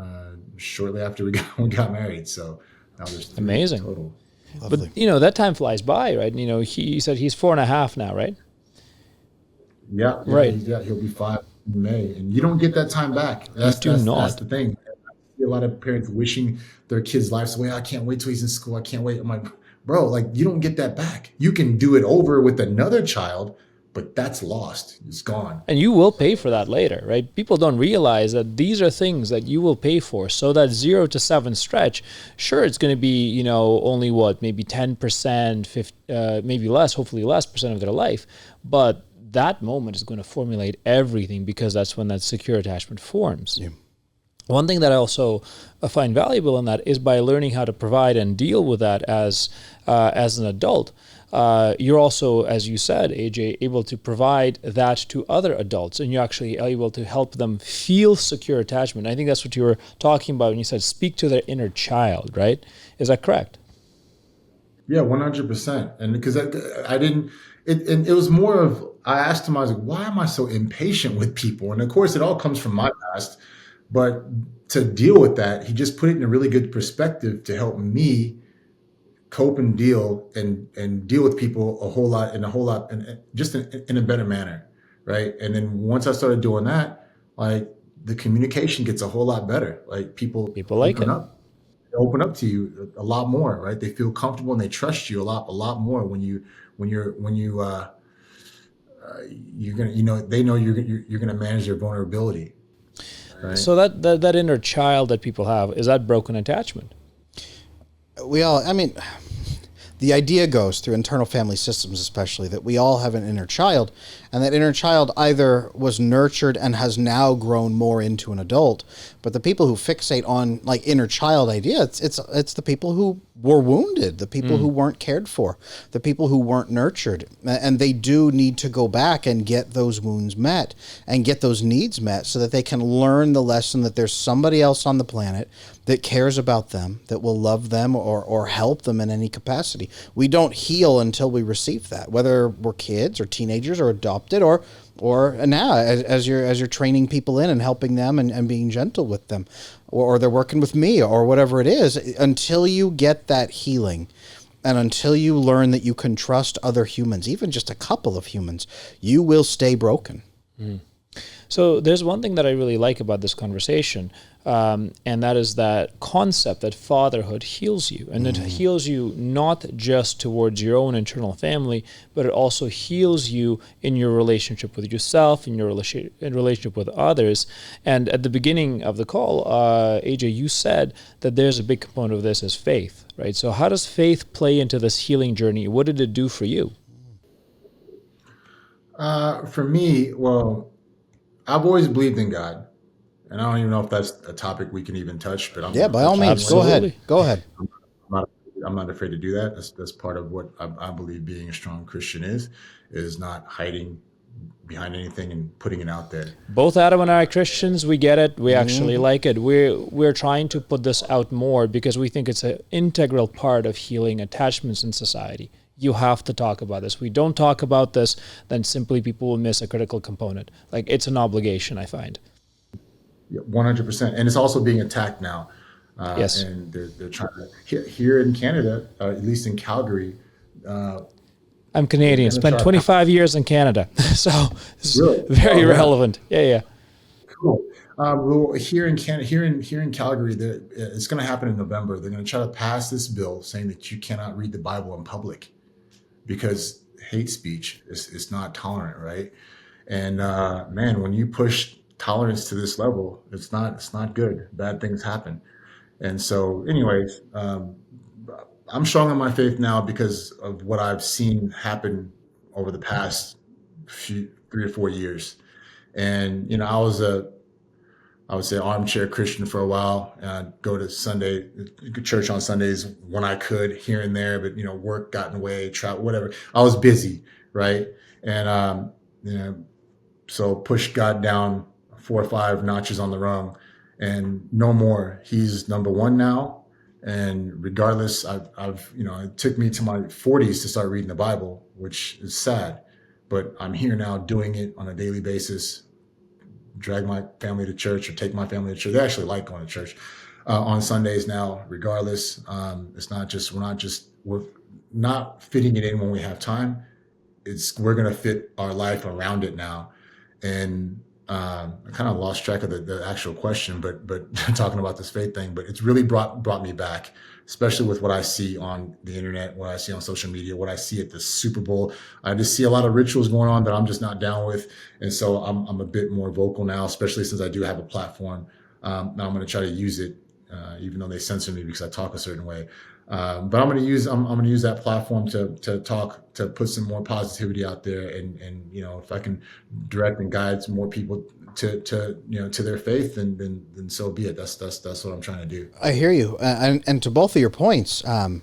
shortly after we got married. So now there's 3 amazing total. Lovely. But that time flies by, right? He said he's 4.5 now, right? Yeah, right. He'll be 5 in May, and you don't get that time back. That's the thing. I see a lot of parents wishing their kids' lives away. I can't wait till he's in school. I can't wait. I'm like, bro, like you don't get that back. You can do it over with another child, but that's lost. It's gone. And you will pay for that later, right? People don't realize that these are things that you will pay for. So that 0 to 7 stretch, sure, it's going to be, only maybe 10%, maybe less, hopefully less percent of their life. But that moment is going to formulate everything because that's when that secure attachment forms. Yeah. One thing that I also find valuable in that is by learning how to provide and deal with that as an adult. You're also, as you said, AJ, able to provide that to other adults, and you're actually able to help them feel secure attachment. I think that's what you were talking about when you said speak to their inner child, right? Is that correct? Yeah, 100%. And because it was more of, I asked him, I was like, why am I so impatient with people? And of course, it all comes from my past. But to deal with that, he just put it in a really good perspective to help me cope and deal with people a whole lot and just in a better manner, right? And then once I started doing that, like the communication gets a whole lot better. Like people like it. Open up to you a lot more, right? They feel comfortable and they trust you a lot more when you you're gonna, they know you're gonna manage their vulnerability, right? So that inner child that people have, is that broken attachment? The idea goes through internal family systems, especially, that we all have an inner child, and that inner child either was nurtured and has now grown more into an adult. But the people who fixate on like inner child idea, it's the people who were wounded, the people who weren't cared for, the people who weren't nurtured, and they do need to go back and get those wounds met and get those needs met so that they can learn the lesson that there's somebody else on the planet that cares about them, that will love them or help them in any capacity. We don't heal until we receive that, whether we're kids or teenagers or adopted or now as you're training people in and helping them and being gentle with them, or they're working with me or whatever it is. Until you get that healing and until you learn that you can trust other humans, even just a couple of humans, you will stay broken. So there's one thing that I really like about this conversation, and that is that concept that fatherhood heals you. And it heals you not just towards your own internal family, but it also heals you in your relationship with yourself, in your relationship with others. And at the beginning of the call, AJ, you said that there's a big component of this is faith, right? So how does faith play into this healing journey? What did it do for you? For me, well, I've always believed in God, and I don't even know if that's a topic we can even touch. But by all means, go ahead. I'm not afraid to do that. That's part of what I believe being a strong Christian is not hiding behind anything and putting it out there. Both Adam and I are Christians. We get it. We actually like it. We're trying to put this out more because we think it's an integral part of healing attachments in society. You have to talk about this. We don't talk about this, then simply people will miss a critical component. Like, it's an obligation, I find. Yeah, 100%. And it's also being attacked now. Yes. And they're trying to, here in Canada, at least in Calgary. I'm Canadian, spent 25 years in Canada. So it's really? Very relevant. Yeah. Cool. Well, here in Calgary, it's going to happen in November. They're going to try to pass this bill saying that you cannot read the Bible in public, because hate speech is not tolerant, right? And man, when you push tolerance to this level, it's not good. Bad things happen. And so, anyways, I'm strong on my faith now because of what I've seen happen over the past 3 or 4 years. And I was I would say armchair Christian for a while. Go to church on Sundays when I could, here and there, but work got in the way, travel, whatever. I was busy, right? And so pushed God down 4 or 5 notches on the rung, and no more. He's number one now, and regardless, I've it took me to my 40s to start reading the Bible, which is sad, but I'm here now doing it on a daily basis. Drag my family to church or take my family to church. They actually like going to church on Sundays now, regardless. We're not fitting it in when we have time. We're going to fit our life around it now. And I kind of lost track of the actual question, but talking about this faith thing, but it's really brought me back, especially with what I see on the internet, what I see on social media, what I see at the Super Bowl. I just see a lot of rituals going on that I'm just not down with. And so I'm a bit more vocal now, especially since I do have a platform. Now I'm going to try to use it, even though they censor me because I talk a certain way. But I'm going to use that platform to talk, to put some more positivity out there, and if I can direct and guide some more people to their faith, then so be it. That's what I'm trying to do. I hear you, and to both of your points, I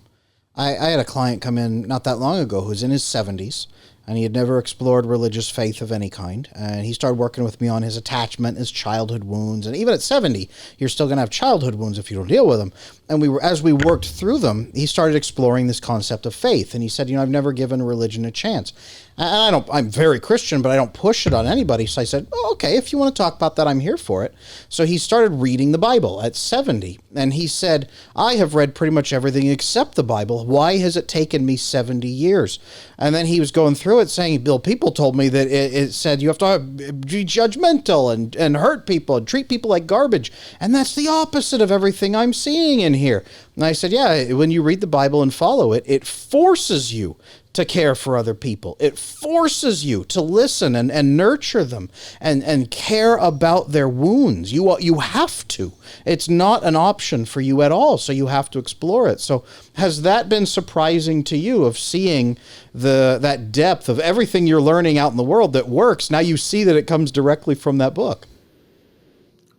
had a client come in not that long ago who's in his 70s. And he had never explored religious faith of any kind. And he started working with me on his attachment, his childhood wounds. And even at 70, you're still going to have childhood wounds if you don't deal with them. And as we worked through them, he started exploring this concept of faith. And he said, I've never given religion a chance. And I'm very Christian, but I don't push it on anybody. So I said, okay, if you want to talk about that, I'm here for it. So he started reading the Bible at 70. And he said, I have read pretty much everything except the Bible. Why has it taken me 70 years? And then he was going through it saying, Bill, people told me that it said you have to be judgmental and hurt people and treat people like garbage. And that's the opposite of everything I'm seeing in here. And I said, yeah, when you read the Bible and follow it, it forces you to care for other people. It forces you to listen and nurture them and care about their wounds. You have to. It's not an option for you at all, so you have to explore it. So has that been surprising to you, of seeing that depth of everything you're learning out in the world that works? Now you see that it comes directly from that book.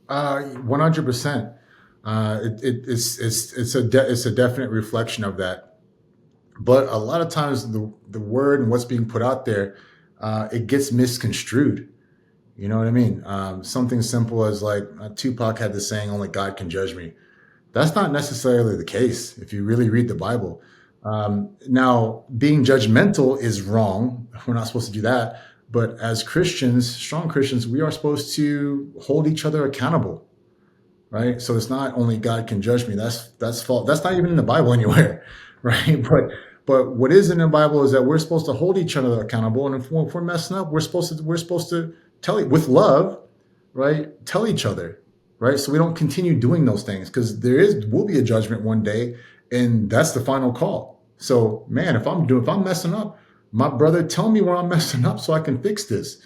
100%. It's a definite reflection of that. But a lot of times the word and what's being put out there, it gets misconstrued. You know what I mean? Something simple as like Tupac had this saying, "Only God can judge me." That's not necessarily the case if you really read the Bible. Now, being judgmental is wrong. We're not supposed to do that. But as Christians, strong Christians, we are supposed to hold each other accountable, right? So it's not only God can judge me. That's false. That's not even in the Bible anywhere, right? But what is in the Bible is that we're supposed to hold each other accountable, and if we're messing up, we're supposed to tell it with love, right? Tell each other, right? So we don't continue doing those things, because will be a judgment one day, and that's the final call. So man, if I'm messing up, my brother, tell me where I'm messing up so I can fix this,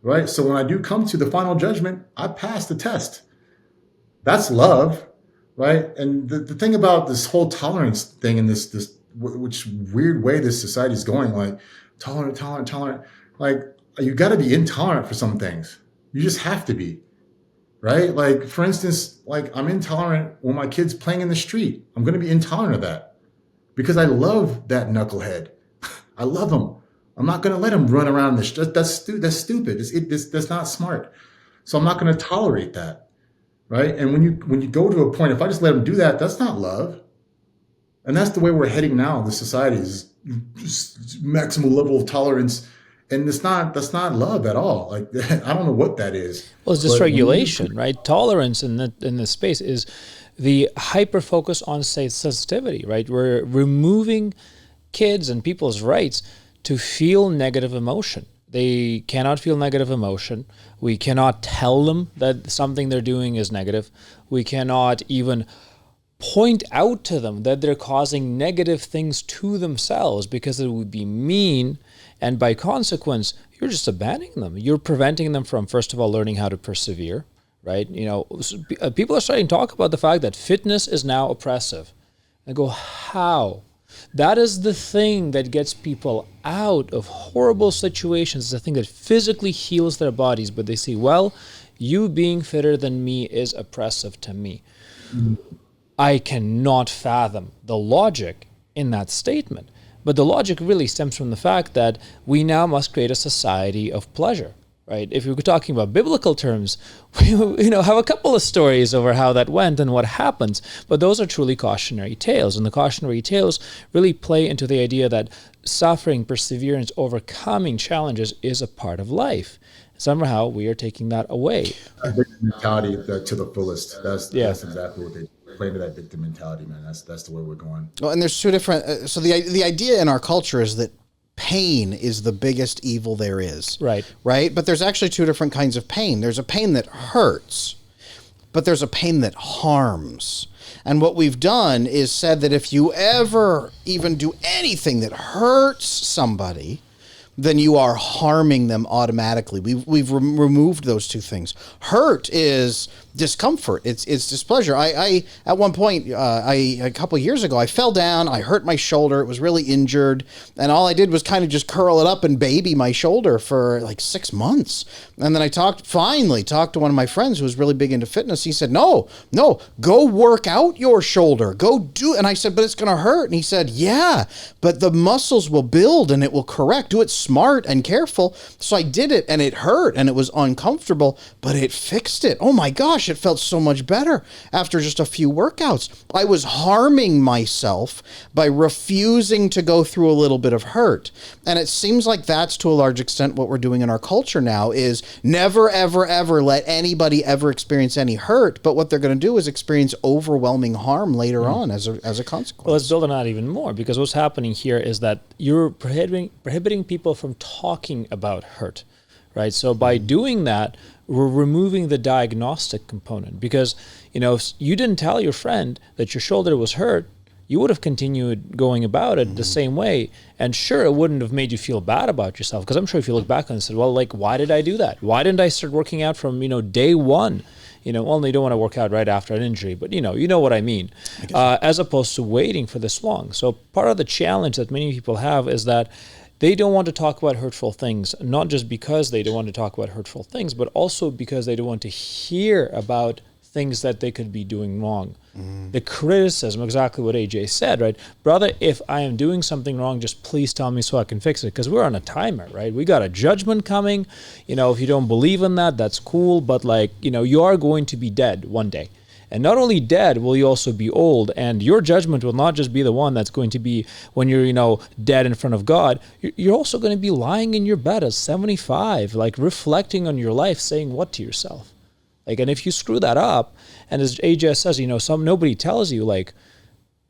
right? So when I do come to the final judgment, I pass the test. That's love, right? And the thing about this whole tolerance thing and this which weird way this society is going, like tolerant, like you got to be intolerant for some things. You just have to be, right? Like for instance, like I'm intolerant when my kid's playing in the street. I'm going to be intolerant of that because I love that knucklehead. I love him. I'm not going to let him run around the street. That's stupid. That's not smart. So I'm not going to tolerate that, right? And when you go to a point, if I just let him do that, that's not love. And that's the way we're heading now. The society is just maximum level of tolerance, and that's not love at all. Like I don't know what that is. Well, it's dysregulation, right? Tolerance in this space is the hyper focus on, say, sensitivity, right? We're removing kids and people's rights to feel negative emotion. They cannot feel negative emotion. We cannot tell them that something they're doing is negative. We cannot even point out to them that they're causing negative things to themselves, because it would be mean, and by consequence, you're just abandoning them. You're preventing them from, first of all, learning how to persevere, right? You know, people are starting to talk about the fact that fitness is now oppressive. I go, how? That is the thing that gets people out of horrible situations. It's the thing that physically heals their bodies, but they say, well, you being fitter than me is oppressive to me. Mm-hmm. I cannot fathom the logic in that statement. But the logic really stems from the fact that we now must create a society of pleasure, right? If we were talking about biblical terms, we have a couple of stories over how that went and what happens, but those are truly cautionary tales. And the cautionary tales really play into the idea that suffering, perseverance, overcoming challenges is a part of life. Somehow we are taking that away. Victim mentality to the fullest. That's exactly what they play into, that victim mentality, man. That's the way we're going. Well, and there's two different. So the idea in our culture is that pain is the biggest evil there is. Right. Right. But there's actually two different kinds of pain. There's a pain that hurts, but there's a pain that harms. And what we've done is said that if you ever even do anything that hurts somebody, then you are harming them automatically. We've removed those two things. Hurt is discomfort. It's displeasure. I at one point, a couple of years ago, I fell down. I hurt my shoulder. It was really injured, and all I did was kind of just curl it up and baby my shoulder for like 6 months. And then I finally talked to one of my friends who was really big into fitness. He said, "No, go work out your shoulder. Go do." And I said, "But it's going to hurt." And he said, "Yeah, but the muscles will build and it will correct. Do it smart and careful." So I did it, and it hurt and it was uncomfortable, but it fixed it. Oh my gosh, it felt so much better after just a few workouts. I was harming myself by refusing to go through a little bit of hurt. And it seems like that's to a large extent what we're doing in our culture now, is never, ever, ever let anybody ever experience any hurt. But what they're going to do is experience overwhelming harm later on as a consequence. Well, let's build on that even more, because what's happening here is that you're prohibiting people from talking about hurt, right? So by doing that, we're removing the diagnostic component, because, if you didn't tell your friend that your shoulder was hurt, you would have continued going about it the same way. And sure, it wouldn't have made you feel bad about yourself, because I'm sure if you look back and said, well, like, why did I do that? Why didn't I start working out from, day one? Only you don't want to work out right after an injury, but you know what I mean, as opposed to waiting for this long. So part of the challenge that many people have is that they don't want to talk about hurtful things, not just because they don't want to talk about hurtful things, but also because they don't want to hear about things that they could be doing wrong. The criticism, exactly what AJ said, right? Brother, if I am doing something wrong, just please tell me so I can fix it, because we're on a timer, right? We got a judgment coming. If you don't believe in that, that's cool, but you are going to be dead one day. And not only dead, will you also be old, and your judgment will not just be the one that's going to be when you're, dead in front of God. You're also going to be lying in your bed at 75, reflecting on your life, saying what to yourself? And if you screw that up, and as AJ says, nobody tells you,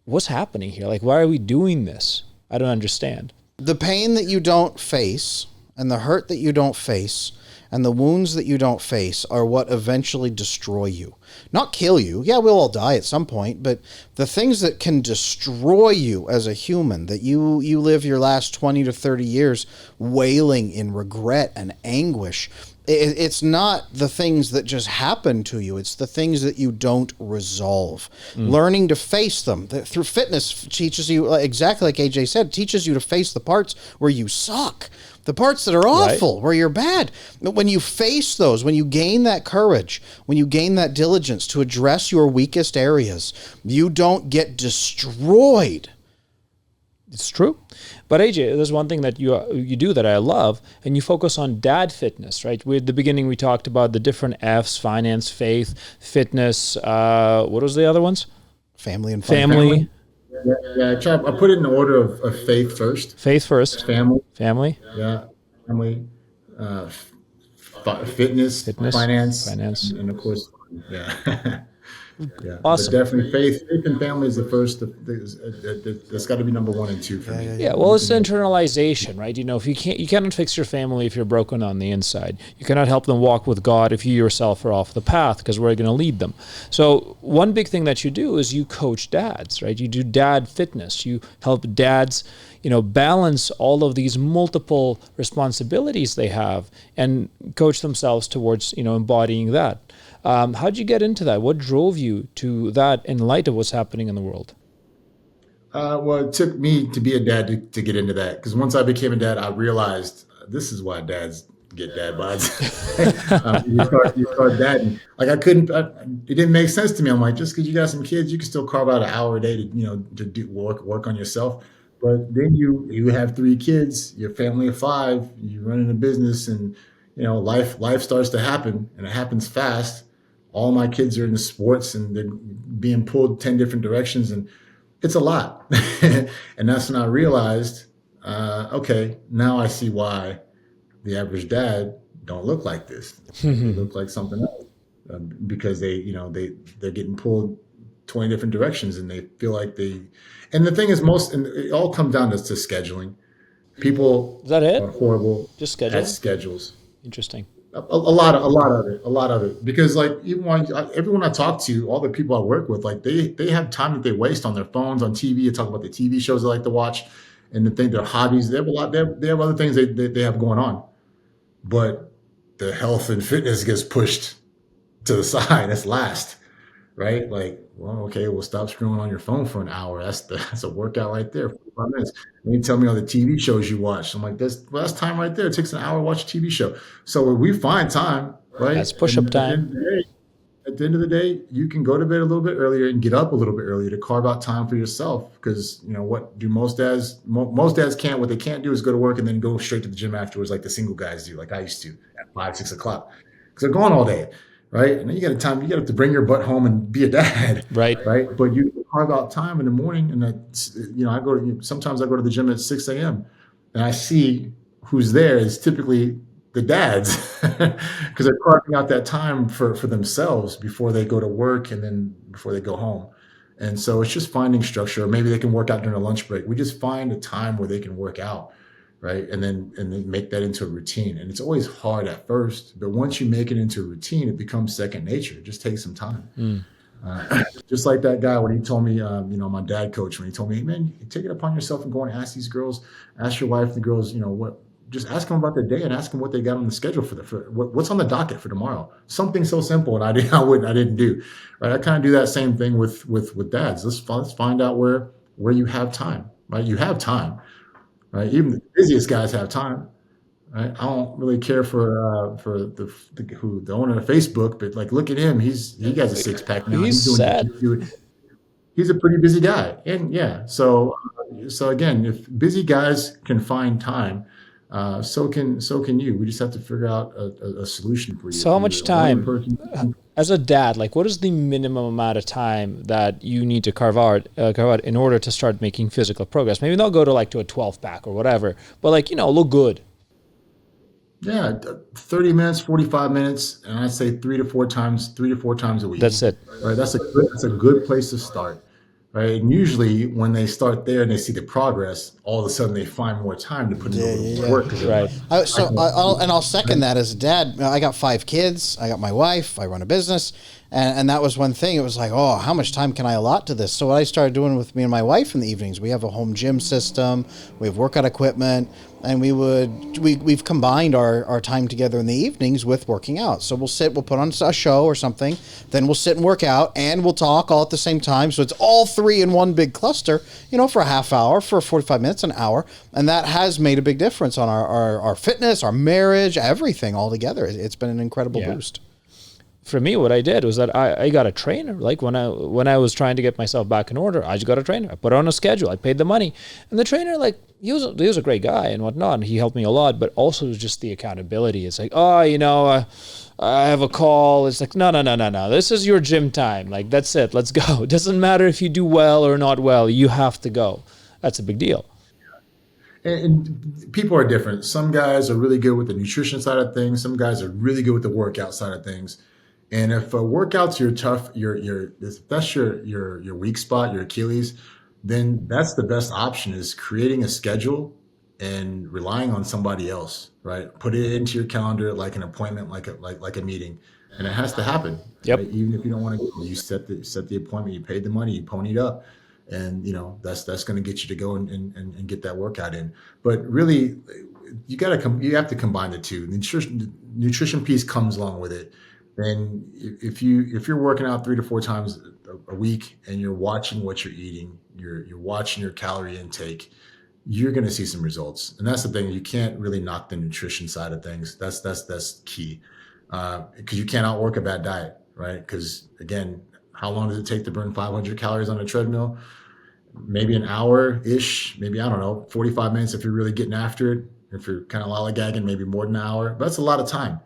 what's happening here? Why are we doing this? I don't understand. The pain that you don't face, and the hurt that you don't face, and the wounds that you don't face are what eventually destroy you. Not kill you. Yeah, we'll all die at some point, but the things that can destroy you as a human, that you live your last 20 to 30 years wailing in regret and anguish, it's not the things that just happen to you. It's the things that you don't resolve. Learning to face them through fitness teaches you, exactly like AJ said, teaches you to face the parts where you suck, the parts that are awful, where you're bad. When you face those, when you gain that courage, when you gain that diligence to address your weakest areas, you don't get destroyed. It's true. But AJ, there's one thing that you do that I love, and you focus on dad fitness, right? At the beginning, we talked about the different F's: finance, faith, fitness. What was the other ones? Family and fun. Family. Yeah, I put it in the order of faith first. Faith first. Family. Yeah, family. Fitness, finance, and of course, yeah. Yeah, awesome. But definitely faith and family is the first. That's got to be number 1 and 2 for me. Yeah, well, it's internalization, right? If you cannot fix your family if you're broken on the inside. You cannot help them walk with God if you yourself are off the path, because we're going to lead them. So one big thing that you do is you coach dads, right? You do dad fitness. You help dads, balance all of these multiple responsibilities they have and coach themselves towards, embodying that. How'd you get into that? What drove you to that in light of what's happening in the world? Well, it took me to be a dad to get into that, because once I became a dad, I realized this is why dads get dad bods. You start dadding. It didn't make sense to me. I'm like, just because you got some kids, you can still carve out an hour a day to do work on yourself. But then you have 3 kids, your family of 5, you running a business, and life starts to happen, and it happens fast. All my kids are into sports, and they're being pulled 10 different directions, and it's a lot. And that's when I realized, okay, now I see why the average dad don't look like this. They look like something else, because they're getting pulled 20 different directions, and they feel like and the thing is, and it all comes down to scheduling. People is that it? Are horrible Just schedule? at schedules. Interesting. A lot of it, because even everyone I talk to, all the people I work with, they have time that they waste on their phones, on TV. You talk about the TV shows they like to watch, and their hobbies. They have other things they have going on, but the health and fitness gets pushed to the side. That's last, right? Okay, well, stop scrolling on your phone for an hour. That's a workout right there. 45 minutes. And you tell me all the TV shows you watch. I'm like, that's time right there. It takes an hour to watch a TV show. So we find time, right? That's push-up time. At the end of the day, you can go to bed a little bit earlier and get up a little bit earlier to carve out time for yourself. Because what do most dads? Most dads can't. What they can't do is go to work and then go straight to the gym afterwards, like the single guys do, like I used to at 5, 6 o'clock, because they're gone all day. Right. And then you got to bring your butt home and be a dad. Right. But you carve out time in the morning, and sometimes I go to the gym at 6 a.m. and I see who's there is typically the dads, because they're carving out that time for themselves before they go to work and then before they go home. And so it's just finding structure. Or maybe they can work out during a lunch break. We just find a time where they can work out. Right. And then make that into a routine. And it's always hard at first, but once you make it into a routine, it becomes second nature. It just takes some time. Just like that guy when he told me, my dad coach, when he told me, hey, man, you take it upon yourself and go and ask these girls, ask your wife, the girls, just ask them about their day and ask them what they got on the schedule for what's on the docket for tomorrow. Something so simple, and I didn't do. Right, I kind of do that same thing with dads. Let's find out where you have time. Right, you have time. Right, even the busiest guys have time. Right, I don't really care for the owner of Facebook, but like look at him. He has a six pack now. He's doing sad. He's a pretty busy guy, and yeah. So again, if busy guys can find time, so can you. We just have to figure out a solution for you. So how much time, as a dad, like what is the minimum amount of time that you need to carve out in order to start making physical progress? Maybe not go to a 12 pack or whatever, but look good. Yeah, 30 minutes, 45 minutes, and I'd say three to four times a week. That's it. Right, that's a good place to start. Right, and usually when they start there and they see the progress, all of a sudden they find more time to put in work. Right. I'll second that as a dad. I got 5 kids. I got my wife. I run a business. And that was one thing. It was like, oh, how much time can I allot to this? So what I started doing with me and my wife in the evenings, we have a home gym system. We have workout equipment. And we've combined our time together in the evenings with working out. So we'll put on a show or something. Then we'll sit and work out and we'll talk all at the same time. So it's all 3 in one big cluster, for a half hour, for 45 minutes, an hour. And that has made a big difference on our fitness, our marriage, everything all together. It's been an incredible boost. For me, what I did was that I got a trainer. Like when I was trying to get myself back in order, I just got a trainer. I put on a schedule. I paid the money, and the trainer, he was a great guy and whatnot. And he helped me a lot, but also just the accountability. It's like, I have a call. It's like, no. This is your gym time. Like that's it. Let's go. It doesn't matter if you do well or not well. You have to go. That's a big deal. And people are different. Some guys are really good with the nutrition side of things. Some guys are really good with the workout side of things. And if workouts if that's your weak spot, your Achilles, then that's the best option is creating a schedule and relying on somebody else, right? Put it into your calendar like an appointment, like a meeting, and it has to happen. Yep. Right? Even if you don't want to go, you set the appointment, you paid the money, you ponied up, and that's going to get you to go and get that workout in. But really, you have to combine the two. The nutrition piece comes along with it. And if you're working out 3 to 4 times a week and you're watching what you're eating, you're watching your calorie intake, you're going to see some results. And that's the thing. You can't really knock the nutrition side of things. That's key. Because you can't outwork a bad diet, right? Because again, how long does it take to burn 500 calories on a treadmill? Maybe an hour-ish, maybe, I don't know, 45 minutes if you're really getting after it. If you're kind of lollygagging, maybe more than an hour. But that's a lot of time.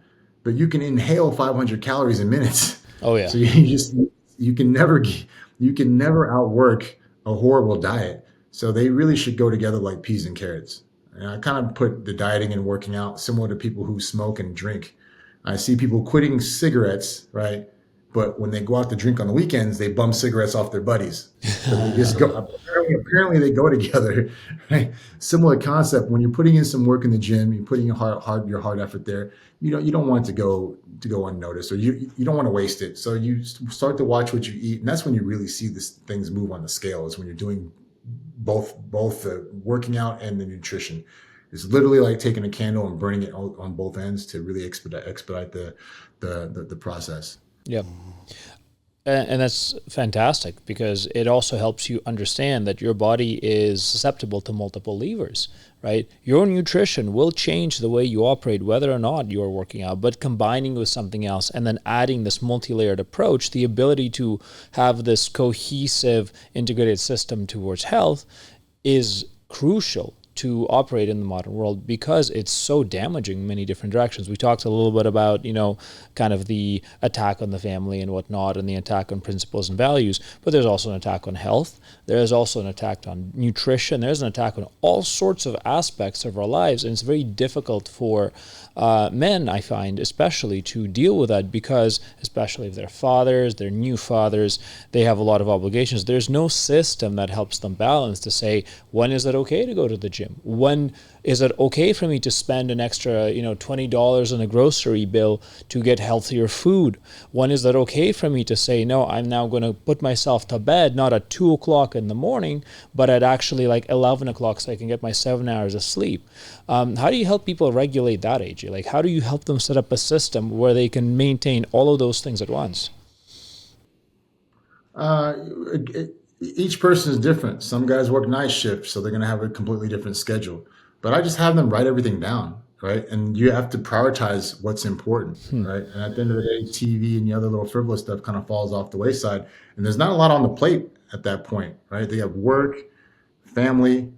But you can inhale 500 calories in minutes. Oh yeah. So you can never outwork a horrible diet. So they really should go together like peas and carrots. And I kind of put the dieting and working out similar to people who smoke and drink. I see people quitting cigarettes, right? But when they go out to drink on the weekends, they bum cigarettes off their buddies. So they just go. Apparently they go together. Right? Similar concept. When you're putting in some work in the gym, you're putting your hard effort there. You don't want it to go unnoticed, or you don't want to waste it. So you start to watch what you eat, and that's when you really see things move on the scale. Is when you're doing both the working out and the nutrition. It's literally like taking a candle and burning it on both ends to really expedite the process. Yep. And that's fantastic because it also helps you understand that your body is susceptible to multiple levers, right? Your nutrition will change the way you operate, whether or not you're working out, but combining with something else and then adding this multi-layered approach, the ability to have this cohesive, integrated system towards health is crucial to operate in the modern world because it's so damaging in many different directions. We talked a little bit about, kind of the attack on the family and whatnot and the attack on principles and values, but there's also an attack on health. There's also an attack on nutrition. There's an attack on all sorts of aspects of our lives. And it's very difficult for men, I find, especially to deal with that because, especially if they're fathers, they're new fathers, they have a lot of obligations. There's no system that helps them balance to say, when is it okay to go to the gym? gym? When is it okay for me to spend an extra, $20 on a grocery bill to get healthier food? When is that okay for me to say, no, I'm now going to put myself to bed, not at 2 o'clock in the morning, but at actually like 11 o'clock so I can get my 7 hours of sleep? How do you help people regulate that, AJ? Like, how do you help them set up a system where they can maintain all of those things at once? Each person is different. Some guys work night shifts, so they're going to have a completely different schedule. But I just have them write everything down, right? And you have to prioritize what's important, right? And at the end of the day, TV and the other little frivolous stuff kind of falls off the wayside. And there's not a lot on the plate at that point, right? They have work, family.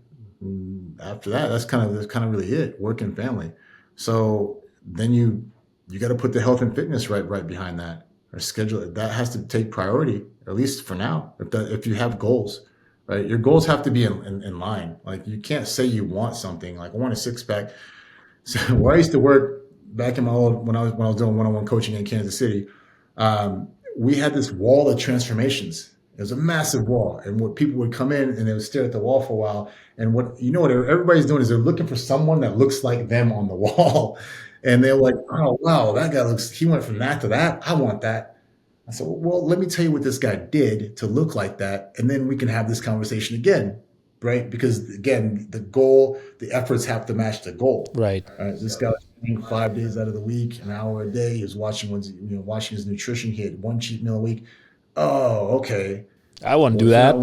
After that, that's kind of really it, work and family. So then you got to put the health and fitness right behind that, or schedule it. That has to take priority, at least for now. If you have goals, right, your goals have to be in line. Like, you can't say you want something like, I want a six pack. So where I used to work back in my old, when I was doing one-on-one coaching in Kansas City, we had this wall of transformations. It was a massive wall, and what people would come in and they would stare at the wall for a while. And what everybody's doing is they're looking for someone that looks like them on the wall. And they're like, oh, wow, that guy he went from that to that. I want that. I said, well, let me tell you what this guy did to look like that. And then we can have this conversation again, right? Because again, the goal, the efforts have to match the goal. Right. This guy was eating 5 days out of the week, an hour a day. He was watching his nutrition. He had one cheat meal a week. Oh, okay. I wouldn't do that.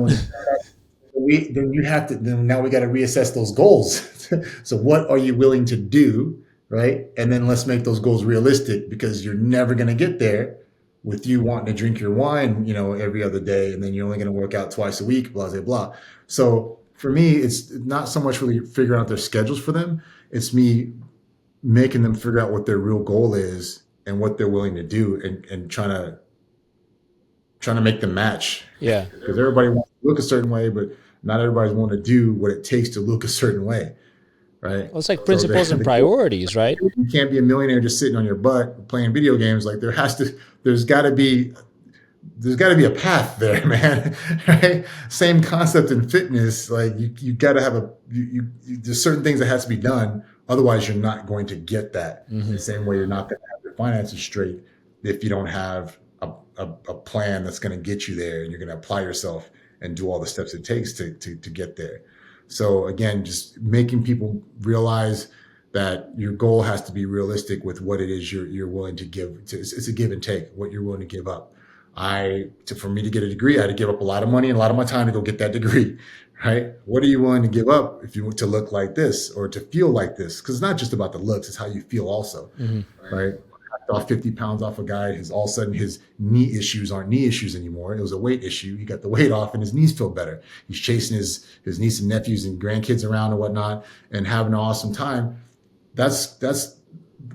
Then now we got to reassess those goals. So what are you willing to do? Right. And then let's make those goals realistic, because you're never going to get there with you wanting to drink your wine, every other day. And then you're only going to work out twice a week, blah, blah, blah. So for me, it's not so much really figuring out their schedules for them. It's me making them figure out what their real goal is and what they're willing to do, and trying to make them match. Yeah. Because everybody wants to look a certain way, but not everybody's willing to do what it takes to look a certain way. Right. Well, it's like principles and priorities, right? You can't be a millionaire just sitting on your butt playing video games. Like, there's got to be a path there, man. Right? Same concept in fitness. Like, you got to have there's certain things that has to be done. Otherwise, you're not going to get that. Mm-hmm. The same way you're not going to have your finances straight if you don't have a plan that's going to get you there, and you're going to apply yourself and do all the steps it takes to get there. So again, just making people realize that your goal has to be realistic with what it is you're willing to give. It's a give and take, what you're willing to give up. For me to get a degree, I had to give up a lot of money and a lot of my time to go get that degree, right? What are you willing to give up if you want to look like this or to feel like this? Because it's not just about the looks, it's how you feel also, right? Off 50 pounds off a guy, all of a sudden his knee issues aren't knee issues anymore. It was a weight issue. He got the weight off and his knees feel better. He's chasing his niece and nephews and grandkids around and whatnot and having an awesome time. That's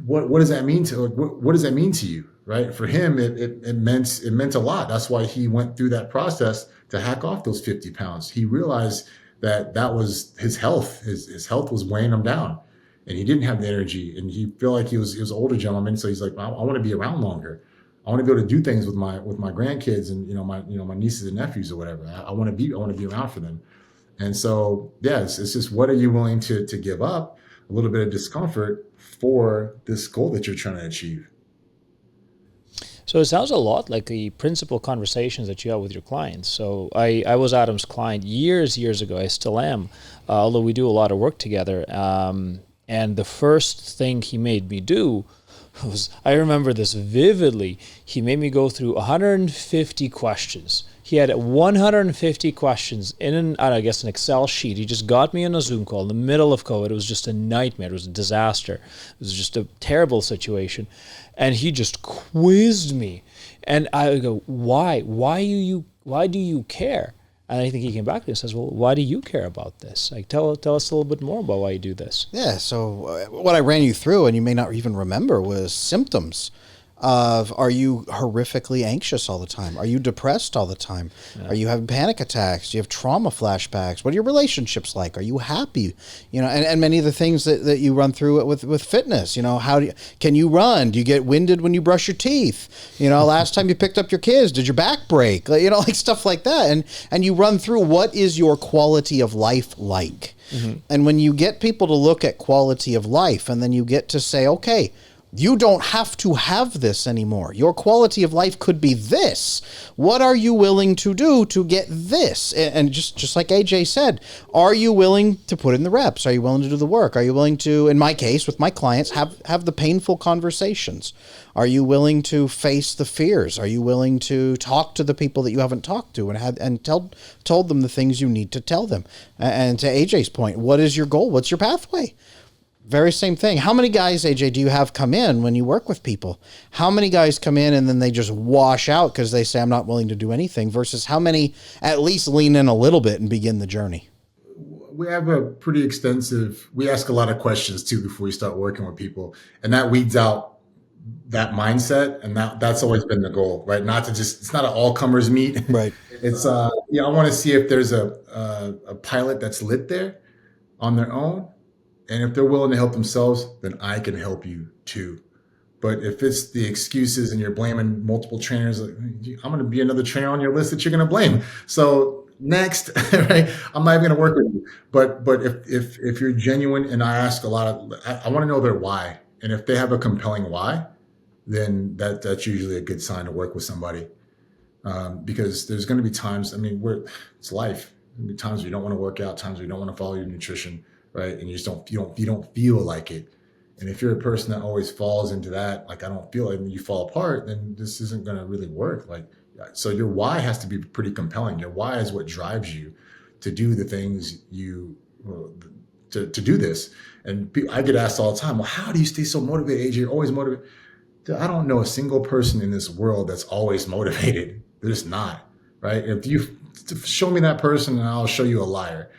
what does that mean what does that mean to you, right? For him, it meant a lot. That's why he went through that process to hack off those 50 pounds. He realized that was his health. His health was weighing him down. And he didn't have the energy, and he felt like he was an older gentleman. So he's like, I want to be around longer. I want to be able to do things with my grandkids and my nieces and nephews or whatever. I want to be around for them. And so it's just, what are you willing to give up? A little bit of discomfort for this goal that you're trying to achieve. So it sounds a lot like the principal conversations that you have with your clients. So I was Adam's client years ago. I still am, although we do a lot of work together. And the first thing he made me do was, I remember this vividly, he made me go through 150 questions. He had 150 questions in an Excel sheet. He just got me on a Zoom call in the middle of COVID. It was just a nightmare. It was a disaster. It was just a terrible situation. And he just quizzed me. And I go, why? Why do you care? And I think he came back to me and says, well, why do you care about this? Like, tell us a little bit more about why you do this. Yeah, so what I ran you through, and you may not even remember, was symptoms. of, are you horrifically anxious all the time? Are you depressed all the time? Yeah. Are you having panic attacks? Do you have trauma flashbacks? What are your relationships like? Are you happy? And many of the things that you run through with fitness, can you run? Do you get winded when you brush your teeth? Last time you picked up your kids, did your back break? Like stuff like that. And you run through, what is your quality of life like? Mm-hmm. And when you get people to look at quality of life, and then you get to say, okay, you don't have to have this anymore. Your quality of life could be this. What are you willing to do to get this? And just like AJ said, are you willing to put in the reps? Are you willing to do the work? Are you willing to, in my case, with my clients, have the painful conversations? Are you willing to face the fears? Are you willing to talk to the people that you haven't talked to and told them the things you need to tell them? And to AJ's point, what is your goal? What's your pathway? Very same thing. How many guys, AJ, do you have come in when you work with people? How many guys come in and then they just wash out because they say, I'm not willing to do anything, versus how many at least lean in a little bit and begin the journey? We have a pretty extensive, we ask a lot of questions too before we start working with people, and that weeds out that mindset. And that's always been the goal, right? Not to just, it's not an all comers meet. Right. It's, I want to see if there's a pilot that's lit there on their own. And if they're willing to help themselves, then I can help you too. But if it's the excuses and you're blaming multiple trainers, like, I'm going to be another trainer on your list that you're going to blame. So next, right? I'm not even going to work with you. But if you're genuine, and I ask a lot of, I want to know their why. And if they have a compelling why, then that's usually a good sign to work with somebody. Because there's going to be times, it's life. There'll be times where you don't want to work out, times where you don't want to follow your nutrition. Right. And you don't feel like it. And if you're a person that always falls into that, like, I don't feel it, and you fall apart, then this isn't going to really work. So your why has to be pretty compelling. Your why is what drives you to do the things to do this. And I get asked all the time, well, how do you stay so motivated, AJ? You're always motivated. I don't know a single person in this world that's always motivated. They're just not. Right. If you show me that person, and I'll show you a liar.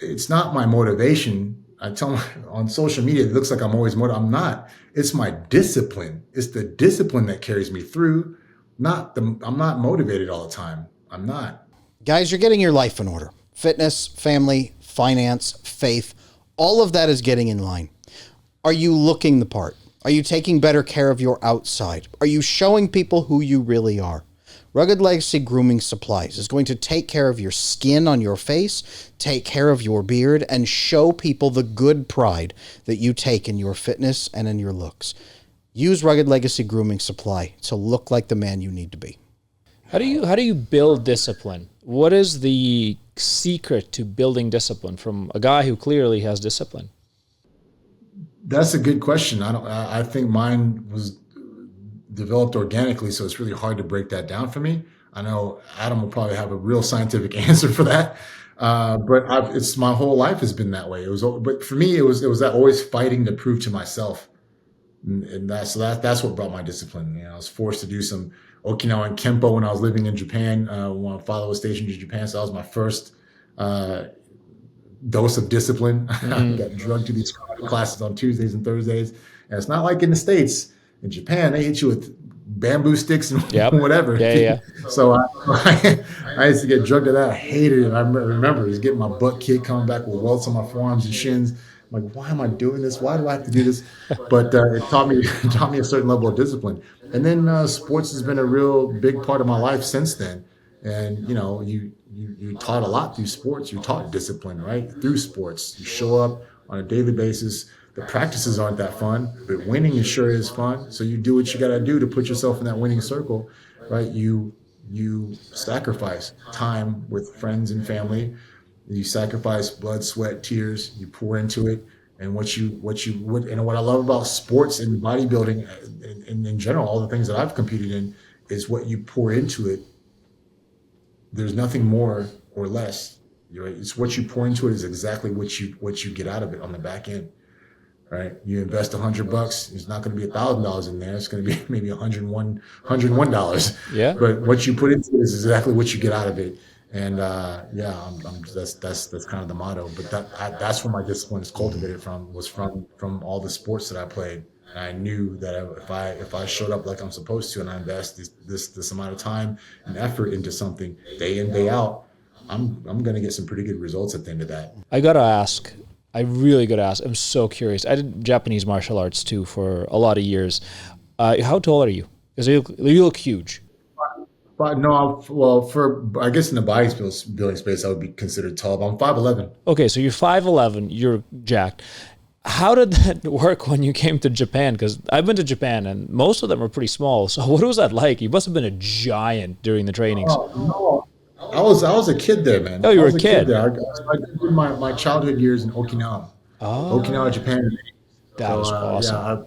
It's not my motivation. I tell them on social media, it looks like I'm always motivated. I'm not. It's my discipline. It's the discipline that carries me through. I'm not motivated all the time. I'm not. Guys, you're getting your life in order. Fitness, family, finance, faith, all of that is getting in line. Are you looking the part? Are you taking better care of your outside? Are you showing people who you really are? Rugged Legacy Grooming Supplies is going to take care of your skin on your face, take care of your beard, and show people the good pride that you take in your fitness and in your looks. Use Rugged Legacy Grooming Supply to look like the man you need to be. How do you build discipline? What is the secret to building discipline from a guy who clearly has discipline? That's a good question. I think mine was developed organically, so it's really hard to break that down for me. I know Adam will probably have a real scientific answer for that, but it's my whole life has been that way. But for me, it was that always fighting to prove to myself, and that's what brought my discipline. I was forced to do some Okinawan Kempo when I was living in Japan. When my father was stationed in Japan, so that was my first dose of discipline. I got drugged to these classes on Tuesdays and Thursdays, and it's not like in the States. In Japan, they hit you with bamboo sticks and whatever. Yeah. So I used to get drugged to that. I hated it. I remember just getting my butt kicked, coming back with welts on my forearms and shins. I'm like, why am I doing this? Why do I have to do this? But it taught me a certain level of discipline. And then sports has been a real big part of my life since then. And you taught a lot through sports. You taught discipline, right? Through sports, you show up on a daily basis. The practices aren't that fun, but winning sure is fun. So you do what you got to do to put yourself in that winning circle, right? You sacrifice time with friends and family. You sacrifice blood, sweat, tears. You pour into it. And what I love about sports and bodybuilding and in general, all the things that I've competed in, is what you pour into it. There's nothing more or less. Right? It's what you pour into it is exactly what you get out of it on the back end. Right, you invest $100. It's not going to be $1,000 in there. It's going to be maybe $101. Yeah. But what you put into it is exactly what you get out of it. And that's kind of the motto. But that's where my discipline is cultivated from. Was from all the sports that I played. And I knew that if I showed up like I'm supposed to, and I invest this amount of time and effort into something day in, day out, I'm gonna get some pretty good results at the end of that. I gotta ask. I really gotta ask. I'm so curious. I did Japanese martial arts too for a lot of years. How tall are you? Because you look huge. But no, well, I guess in the bodybuilding space, I would be considered tall. But I'm 5'11". Okay, so you're 5'11", you're jacked. How did that work when you came to Japan? Because I've been to Japan and most of them are pretty small. So what was that like? You must have been a giant during the trainings. Oh no, I was a kid there, man. Oh, you I were a was a kid kid. there. I did my childhood years in Okinawa, Oh, Japan. that So is yeah, awesome. I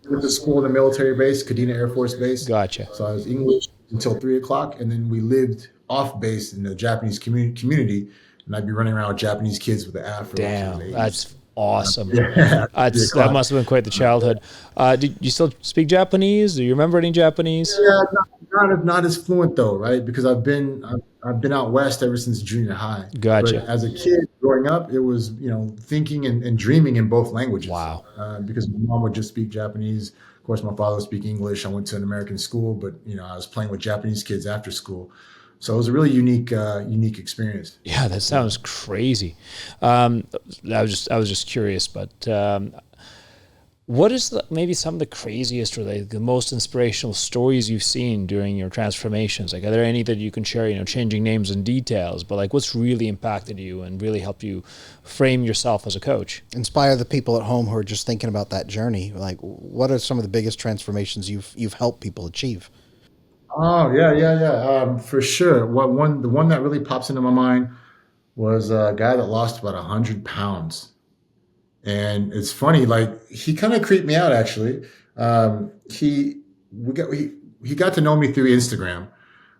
went to school in the military base, Kadena Air Force Base. Gotcha. So I was English until 3 o'clock, and then we lived off base in the Japanese community, and I'd be running around with Japanese kids with the afros and Damn, the apes. that's awesome. Yeah, after three That o'clock. must have been quite the childhood. Did you still speak Japanese? Do you remember any Japanese? Yeah, not as fluent though, right? Because I've been out west ever since junior high. But Gotcha. as a kid growing up, it was thinking and dreaming in both languages. Wow. Because my mom would just speak Japanese. Of course, my father would speak English. I went to an American school, but I was playing with Japanese kids after school, so it was a really unique experience. Yeah, that sounds crazy. I was just curious, but what is maybe some of the craziest or the most inspirational stories you've seen during your transformations? Like, are there any that you can share? Changing names and details, but like, what's really impacted you and really helped you frame yourself as a coach? Inspire the people at home who are just thinking about that journey. Like, what are some of the biggest transformations you've helped people achieve? Oh yeah. For sure. The one that really pops into my mind was a guy that lost about 100 pounds. And it's funny, like he kind of creeped me out actually. He we got he got to know me through Instagram,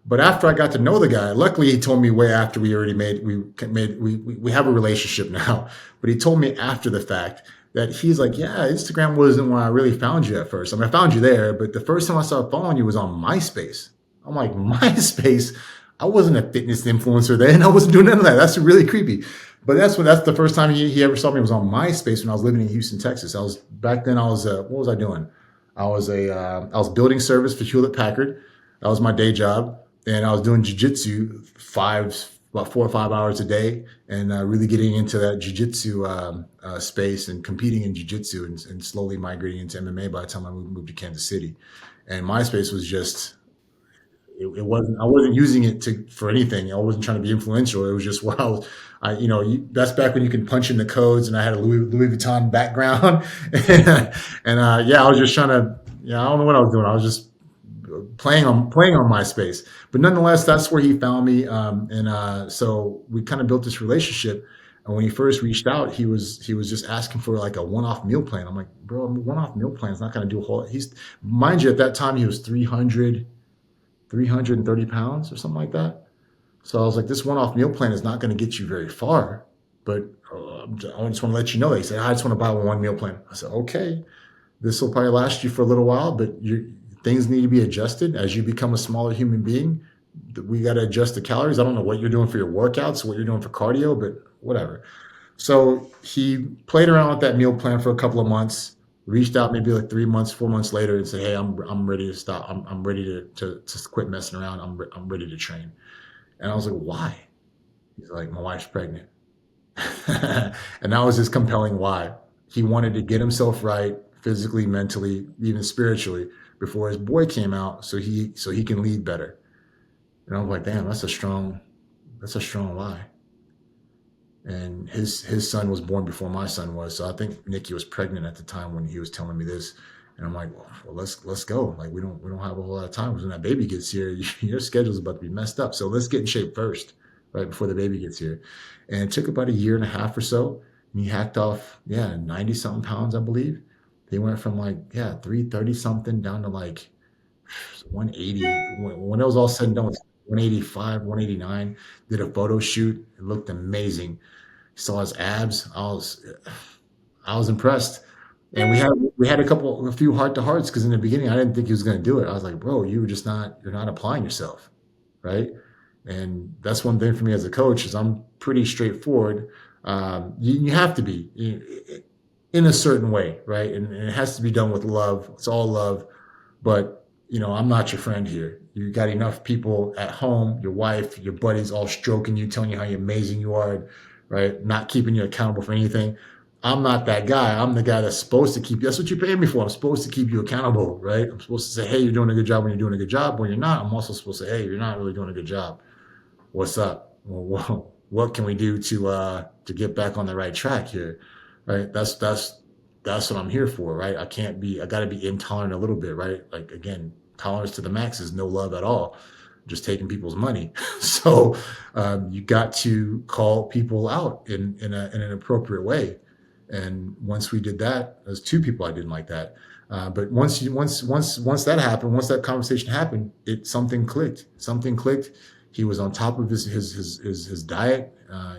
but after I got to know the guy, luckily he told me way after we already we have a relationship now. But he told me after the fact that he's like, yeah, Instagram wasn't where I really found you at first. I mean, I found you there, but the first time I started following you was on MySpace. I'm like, MySpace? I wasn't a fitness influencer then. I wasn't doing none of that. That's really creepy. But that's the first time he ever saw me was on MySpace when I was living in Houston, Texas. Back then I was what was I doing? I was building service for Hewlett Packard. That was my day job, and I was doing jujitsu about 4 or 5 hours a day, and really getting into that jujitsu space and competing in jujitsu and slowly migrating into MMA by the time I moved to Kansas City. And MySpace was just it wasn't I wasn't using it for anything. I wasn't trying to be influential. It was just that's back when you can punch in the codes, and I had a Louis Vuitton background, and yeah, I was just trying to I don't know what I was doing. I was just playing on MySpace, but nonetheless, that's where he found me, and so we kind of built this relationship. And when he first reached out, he was just asking for like a one-off meal plan. I'm like, bro, a one-off meal plan is not going to do a whole. Mind you, at that time he was 330 pounds or something like that. So I was like, this one-off meal plan is not going to get you very far, but I just want to let you know. He said, I just want to buy one meal plan. I said, okay, this will probably last you for a little while, but things need to be adjusted as you become a smaller human being. We got to adjust the calories. I don't know what you're doing for your workouts, what you're doing for cardio, but whatever. So he played around with that meal plan for a couple of months, reached out maybe like 3 months, 4 months later and said, hey, I'm ready to stop. I'm ready to quit messing around. I'm ready to train. And I was like, why? He's like, my wife's pregnant. And that was his compelling why. He wanted to get himself right physically, mentally, even spiritually before his boy came out so he can lead better. And I was like, damn, that's a strong why. And his son was born before my son was. So I think Nikki was pregnant at the time when he was telling me this. And I'm like, well, let's go. Like we don't have a whole lot of time because when that baby gets here, your schedule's about to be messed up. So let's get in shape first, right before the baby gets here. And it took about a year and a half or so. And he hacked off, 90 something pounds, I believe. He went from 330 something down to 180. When it was all said and done, it was 185, 189. Did a photo shoot. It looked amazing. Saw his abs. I was impressed. And we had a few heart to hearts because in the beginning I didn't think he was going to do it. I was like, bro, you're not applying yourself, right? And that's one thing for me as a coach is I'm pretty straightforward. You have to be. in a certain way, right? And it has to be done with love. It's all love. But, I'm not your friend here. You got enough people at home, your wife, your buddies all stroking you, telling you how amazing you are, right? Not keeping you accountable for anything. I'm not that guy. I'm the guy that's supposed to keep you. That's what you pay me for. I'm supposed to keep you accountable, right? I'm supposed to say, hey, you're doing a good job when you're doing a good job. When you're not, I'm also supposed to say, hey, you're not really doing a good job. What's up? Well, what can we do to get back on the right track here, right? That's what I'm here for, right? I got to be intolerant a little bit, right? Like, again, tolerance to the max is no love at all, just taking people's money. So you got to call people out in an appropriate way. And once we did that, there's two people I didn't like that. But once that happened, once that conversation happened, something clicked. Something clicked. He was on top of his diet,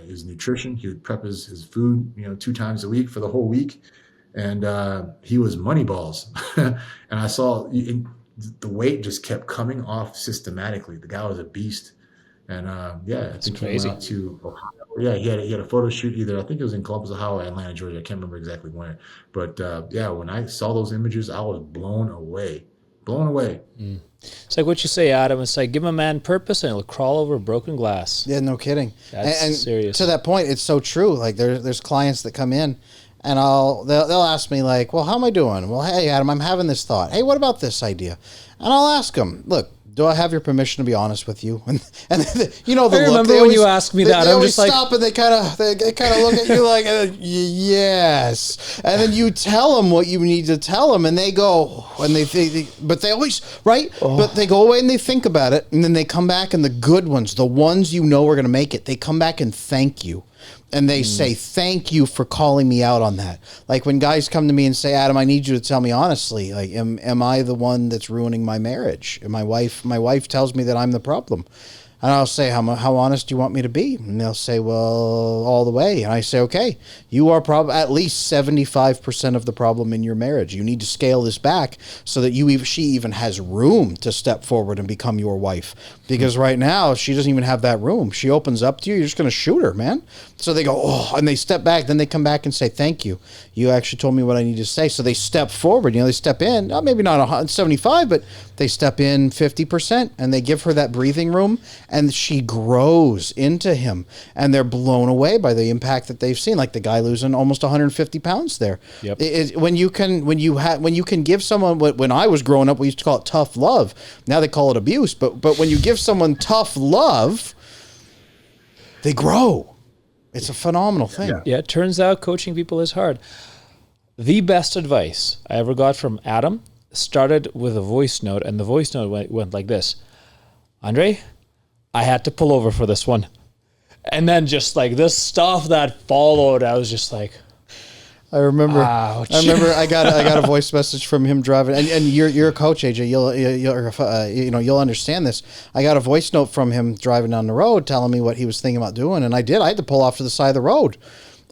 his nutrition. He would prep his food, 2 times a week for the whole week, and he was money balls. And I saw the weight just kept coming off systematically. The guy was a beast. And I think crazy. He went out to Ohio. Yeah, he had a photo shoot either. I think it was in Columbus, Ohio, or Atlanta, Georgia. I can't remember exactly where. But when I saw those images, I was blown away. Blown away. It's like what you say, Adam. It's like give a man purpose and he'll crawl over broken glass. Yeah, no kidding. That's serious. To that point, it's so true. Like there's clients that come in and they'll ask me like, well, how am I doing? Well, hey, Adam, I'm having this thought. Hey, what about this idea? And I'll ask them, look, do I have your permission to be honest with you? And you know the I look. remember when you asked me that. They I'm always just like, stop and they kind of look at you like, yes. And then you tell them what you need to tell them, and they go, and but they always right. Oh. But they go away and they think about it, and then they come back, and the good ones, the ones you know are going to make it, they come back and thank you. And they say, thank you for calling me out on that. Like when guys come to me and say, Adam, I need you to tell me honestly, like, am I the one that's ruining my marriage? And my wife tells me that I'm the problem. And I'll say, how honest do you want me to be? And they'll say, well, all the way. And I say, okay, you are at least 75% of the problem in your marriage. You need to scale this back so that she even has room to step forward and become your wife. Because right now, she doesn't even have that room. She opens up to you, you're just going to shoot her, man. So they go, oh, and they step back. Then they come back and say, thank you. You actually told me what I need to say. So they step forward. They step in, maybe not 175, but they step in 50%, and they give her that breathing room, and she grows into him, and they're blown away by the impact that they've seen. Like the guy losing almost 150 pounds there. Yep. When you can give someone when I was growing up, we used to call it tough love. Now they call it abuse. But when you give someone tough love, they grow. It's a phenomenal thing. Yeah, it turns out coaching people is hard. The best advice I ever got from Adam started with a voice note, and the voice note went like this: Andrey, I had to pull over for this one. And then just like this stuff that followed, I was just like, I remember. Ouch. I remember. I got a voice message from him driving, and you're a coach, AJ. You'll understand this. I got a voice note from him driving down the road, telling me what he was thinking about doing, and I did. I had to pull off to the side of the road.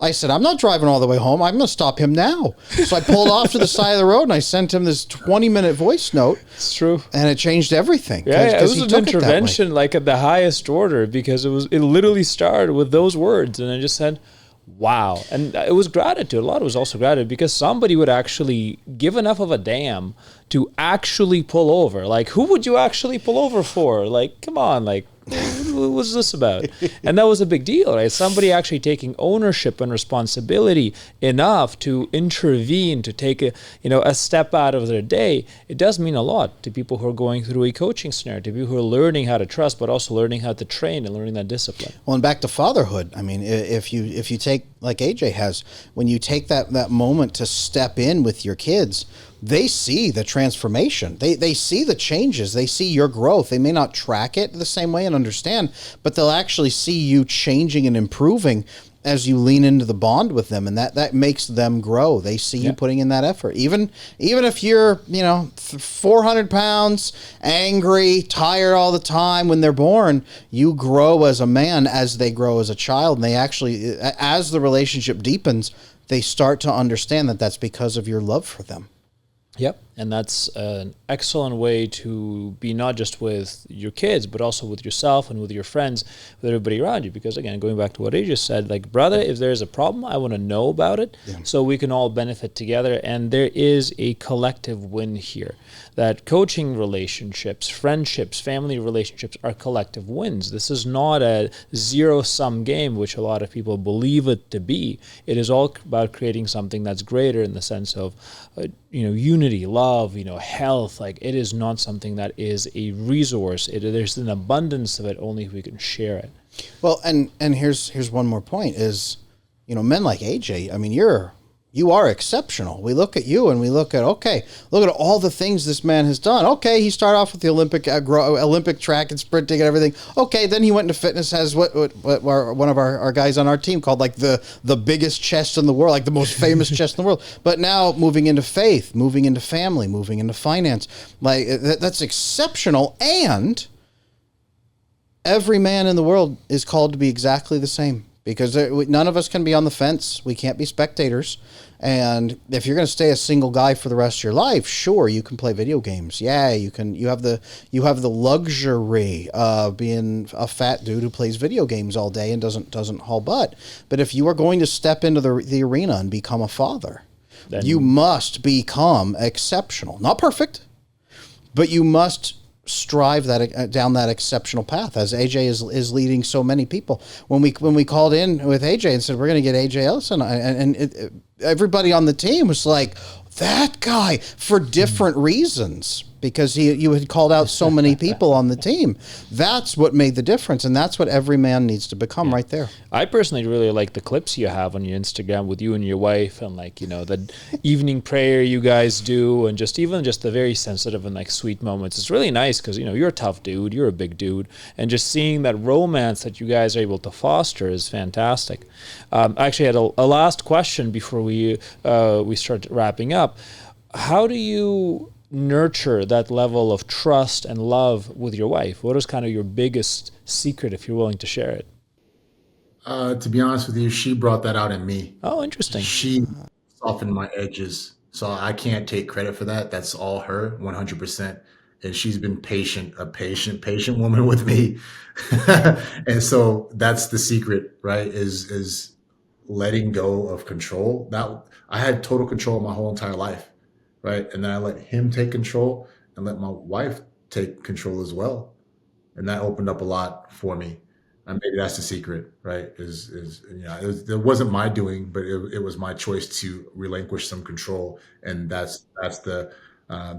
I said, I'm not driving all the way home. I'm going to stop him now. So I pulled off to the side of the road, and I sent him this 20-minute voice note. It's true, and it changed everything. Yeah, it was an intervention like at the highest order, because it literally started with those words, and I just said, wow. And it was gratitude. A lot of it was also gratitude, because somebody would actually give enough of a damn to actually pull over. Like, who would you actually pull over for? Like, come on, like, what was this about? And that was a big deal, right? Somebody actually taking ownership and responsibility enough to intervene, to take a step out of their day. It does mean a lot to people who are going through a coaching scenario, to people who are learning how to trust, but also learning how to train and learning that discipline. Well, and back to fatherhood. I mean, if you take, like AJ has, when you take that moment to step in with your kids, they see the transformation. They see the changes. They see your growth. They may not track it the same way and understand, but they'll actually see you changing and improving as you lean into the bond with them, and that makes them grow. They see you putting in that effort. Even if you're 400 pounds, angry, tired all the time when they're born, you grow as a man as they grow as a child, and they actually, as the relationship deepens, they start to understand that that's because of your love for them. Yep. And that's an excellent way to be not just with your kids, but also with yourself and with your friends, with everybody around you. Because again, going back to what AJ said, like, brother, if there's a problem, I want to know about it so we can all benefit together. And there is a collective win here. That coaching relationships, friendships, family relationships are collective wins. This is not a zero-sum game, which a lot of people believe it to be. It is all about creating something that's greater in the sense of, unity, love, health. Like, it is not something that is a resource. There's an abundance of it only if we can share it. Well, and here's one more point is, men like AJ, I mean, you are exceptional. We look at you and we look at all the things this man has done. Okay, he started off with the Olympic track and sprinting and everything. Okay, then he went into fitness, has what one of our guys on our team called like the biggest chest in the world, like the most famous chest in the world. But now moving into faith, moving into family, moving into finance, like that's exceptional. And every man in the world is called to be exactly the same, because none of us can be on the fence. We can't be spectators. And if you're going to stay a single guy for the rest of your life, sure, you can play video games. Yeah, you can. You have the luxury of being a fat dude who plays video games all day and doesn't haul butt. But if you are going to step into the arena and become a father, then you must become exceptional. Not perfect, but you must strive down that exceptional path, as AJ is leading so many people. When we called in with AJ and said we're going to get AJ Ellison, and everybody on the team was like, that guy, for different reasons, because you had called out so many people on the team. That's what made the difference, and that's what every man needs to become right there. I personally really like the clips you have on your Instagram with you and your wife, and the evening prayer you guys do, and just the very sensitive and like sweet moments. It's really nice because you're a tough dude, you're a big dude, and just seeing that romance that you guys are able to foster is fantastic. I actually had a last question before we start wrapping up. How do you nurture that level of trust and love with your wife? What is kind of your biggest secret, if you're willing to share it? To be honest with you, she brought that out in me. Oh, interesting. She softened my edges. So I can't take credit for that. That's all her, 100%. And she's been a patient woman with me. And so that's the secret, right? Is letting go of control. That I had total control of my whole entire life, right? And then I let him take control and let my wife take control as well. And that opened up a lot for me. And maybe that's the secret, right? It wasn't my doing, but it was my choice to relinquish some control, and that's the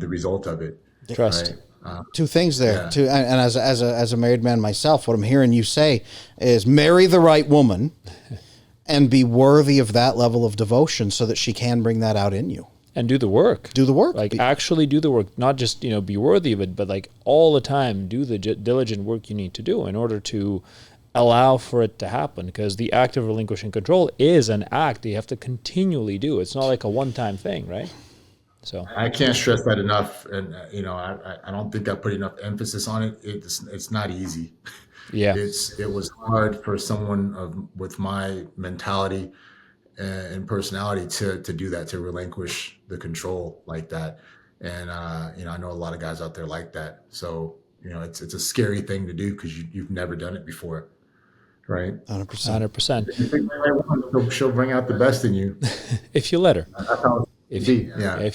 result of it. Trust. Right? Two things there. Yeah. And as a married man myself, what I'm hearing you say is marry the right woman and be worthy of that level of devotion so that she can bring that out in you. And do the work. Do the work. Actually do the work. Not just, be worthy of it, but all the time do the diligent work you need to do in order to allow for it to happen. Because the act of relinquishing control is an act that you have to continually do. It's not like a one-time thing, right? So I can't stress that enough. And, I don't think I put enough emphasis on it. It's not easy. Yeah. It was hard for someone with my mentality and personality to do that, to relinquish the control like that. And, I know a lot of guys out there like that. So, it's a scary thing to do because you've never done it before. Right. 100%. If you think the right woman, she'll bring out the best in you. If you let her. That's how if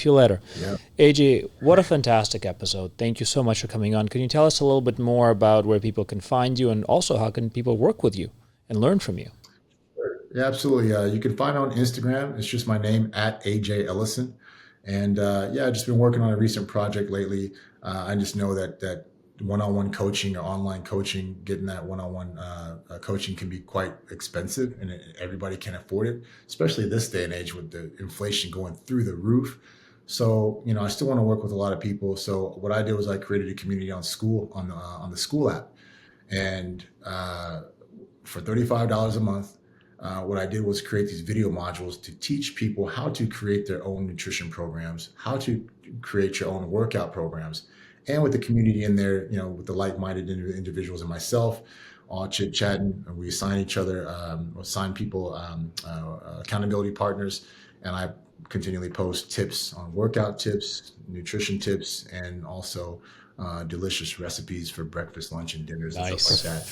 you let her. Yeah. AJ, what a fantastic episode. Thank you so much for coming on. Can you tell us a little bit more about where people can find you, and also how can people work with you and learn from you? Yeah, absolutely. You can find on Instagram. It's just my name, at AJ Ellison. And I've just been working on a recent project lately. I just know that one-on-one coaching or online coaching, getting that one-on-one coaching can be quite expensive, and everybody can afford it, especially this day and age with the inflation going through the roof. So, I still want to work with a lot of people. So what I did was I created a community on the school app. And for $35 a month, what I did was create these video modules to teach people how to create their own nutrition programs, how to create your own workout programs. And with the community in there, with the like-minded individuals and myself, all chit-chatting, and we assign each other, assign people accountability partners. And I continually post tips on workout tips, nutrition tips, and also delicious recipes for breakfast, lunch, and dinners and stuff like that.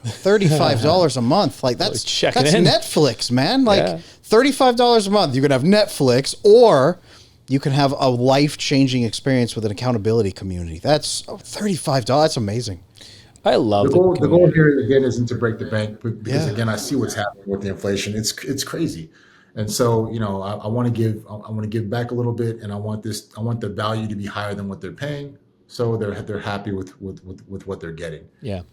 $35 a month. Like that's Netflix, man. Like $35 a month. You can have Netflix, or you can have a life-changing experience with an accountability community. That's $35. That's amazing. I love the goal here again isn't to break the bank, because again, I see what's happening with the inflation. It's crazy. And so, I want to give back a little bit, and I want the value to be higher than what they're paying, so they're happy with what they're getting. Yeah.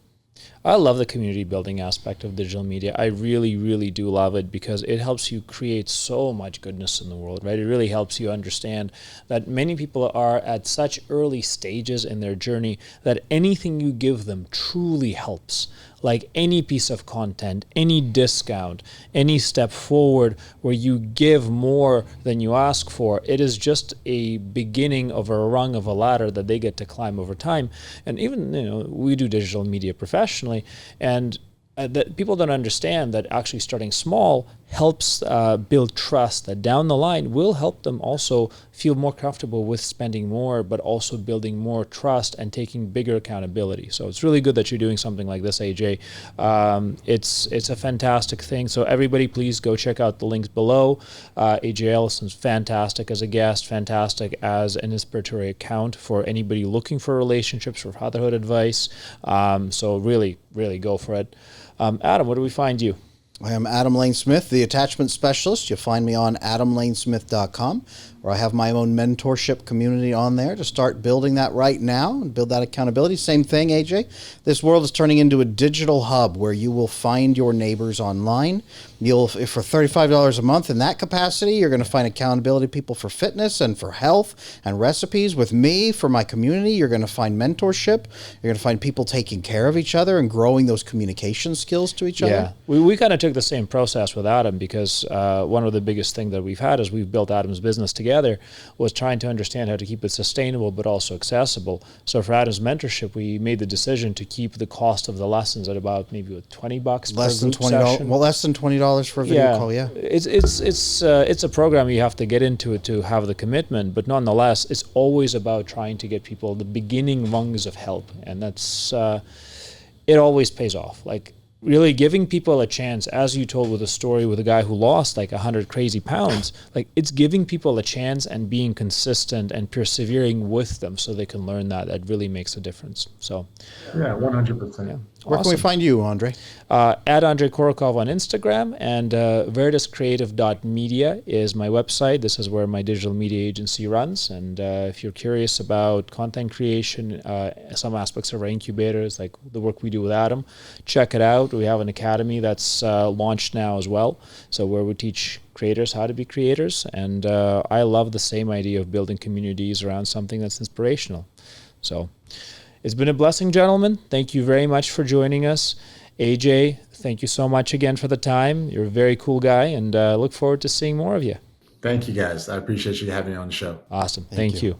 I love the community building aspect of digital media. I really, really do love it, because it helps you create so much goodness in the world, right? It really helps you understand that many people are at such early stages in their journey that anything you give them truly helps. Like any piece of content, any discount, any step forward where you give more than you ask for, it is just a beginning of a rung of a ladder that they get to climb over time. And even, we do digital media professionally, and that people don't understand that actually starting small helps build trust that down the line will help them also feel more comfortable with spending more, but also building more trust and taking bigger accountability. So it's really good that you're doing something like this, AJ. It's a fantastic thing. So everybody, please go check out the links below. AJ Ellison's fantastic as a guest, fantastic as an inspiratory account for anybody looking for relationships or fatherhood advice. So really, really go for it. Adam, where do we find you? I am Adam Lane Smith, the attachment specialist. You'll find me on adamlanesmith.com, where I have my own mentorship community on there to start building that right now and build that accountability. Same thing, AJ. This world is turning into a digital hub where you will find your neighbors online. If for $35 a month in that capacity, you're going to find accountability people for fitness and for health and recipes. With me, for my community, you're going to find mentorship. You're going to find people taking care of each other and growing those communication skills to each other. Yeah, we kind of took the same process with Adam, because one of the biggest things that we've had as we've built Adam's business together was trying to understand how to keep it sustainable but also accessible. So for Adam's mentorship, we made the decision to keep the cost of the lessons at about maybe $20 less per than group $20. session. Well, less than $20 for a video call. Yeah, it's a program you have to get into it to have the commitment, but nonetheless, it's always about trying to get people the beginning rungs of help, and that's it always pays off. Like, really giving people a chance, as you told with a story with a guy who lost like 100 crazy pounds, like it's giving people a chance and being consistent and persevering with them so they can learn that really makes a difference. So yeah, 100%. Yeah. Where can we find you, Andrey? At Andrey Korikov on Instagram, and veritascreative.media is my website. This is where my digital media agency runs. And if you're curious about content creation, some aspects of our incubators, like the work we do with Adam, check it out. We have an academy that's launched now as well, so where we teach creators how to be creators. And I love the same idea of building communities around something that's inspirational. So it's been a blessing, gentlemen. Thank you very much for joining us. AJ, thank you so much again for the time. You're a very cool guy, and look forward to seeing more of you. Thank you, guys. I appreciate you having me on the show. Awesome. Thank you.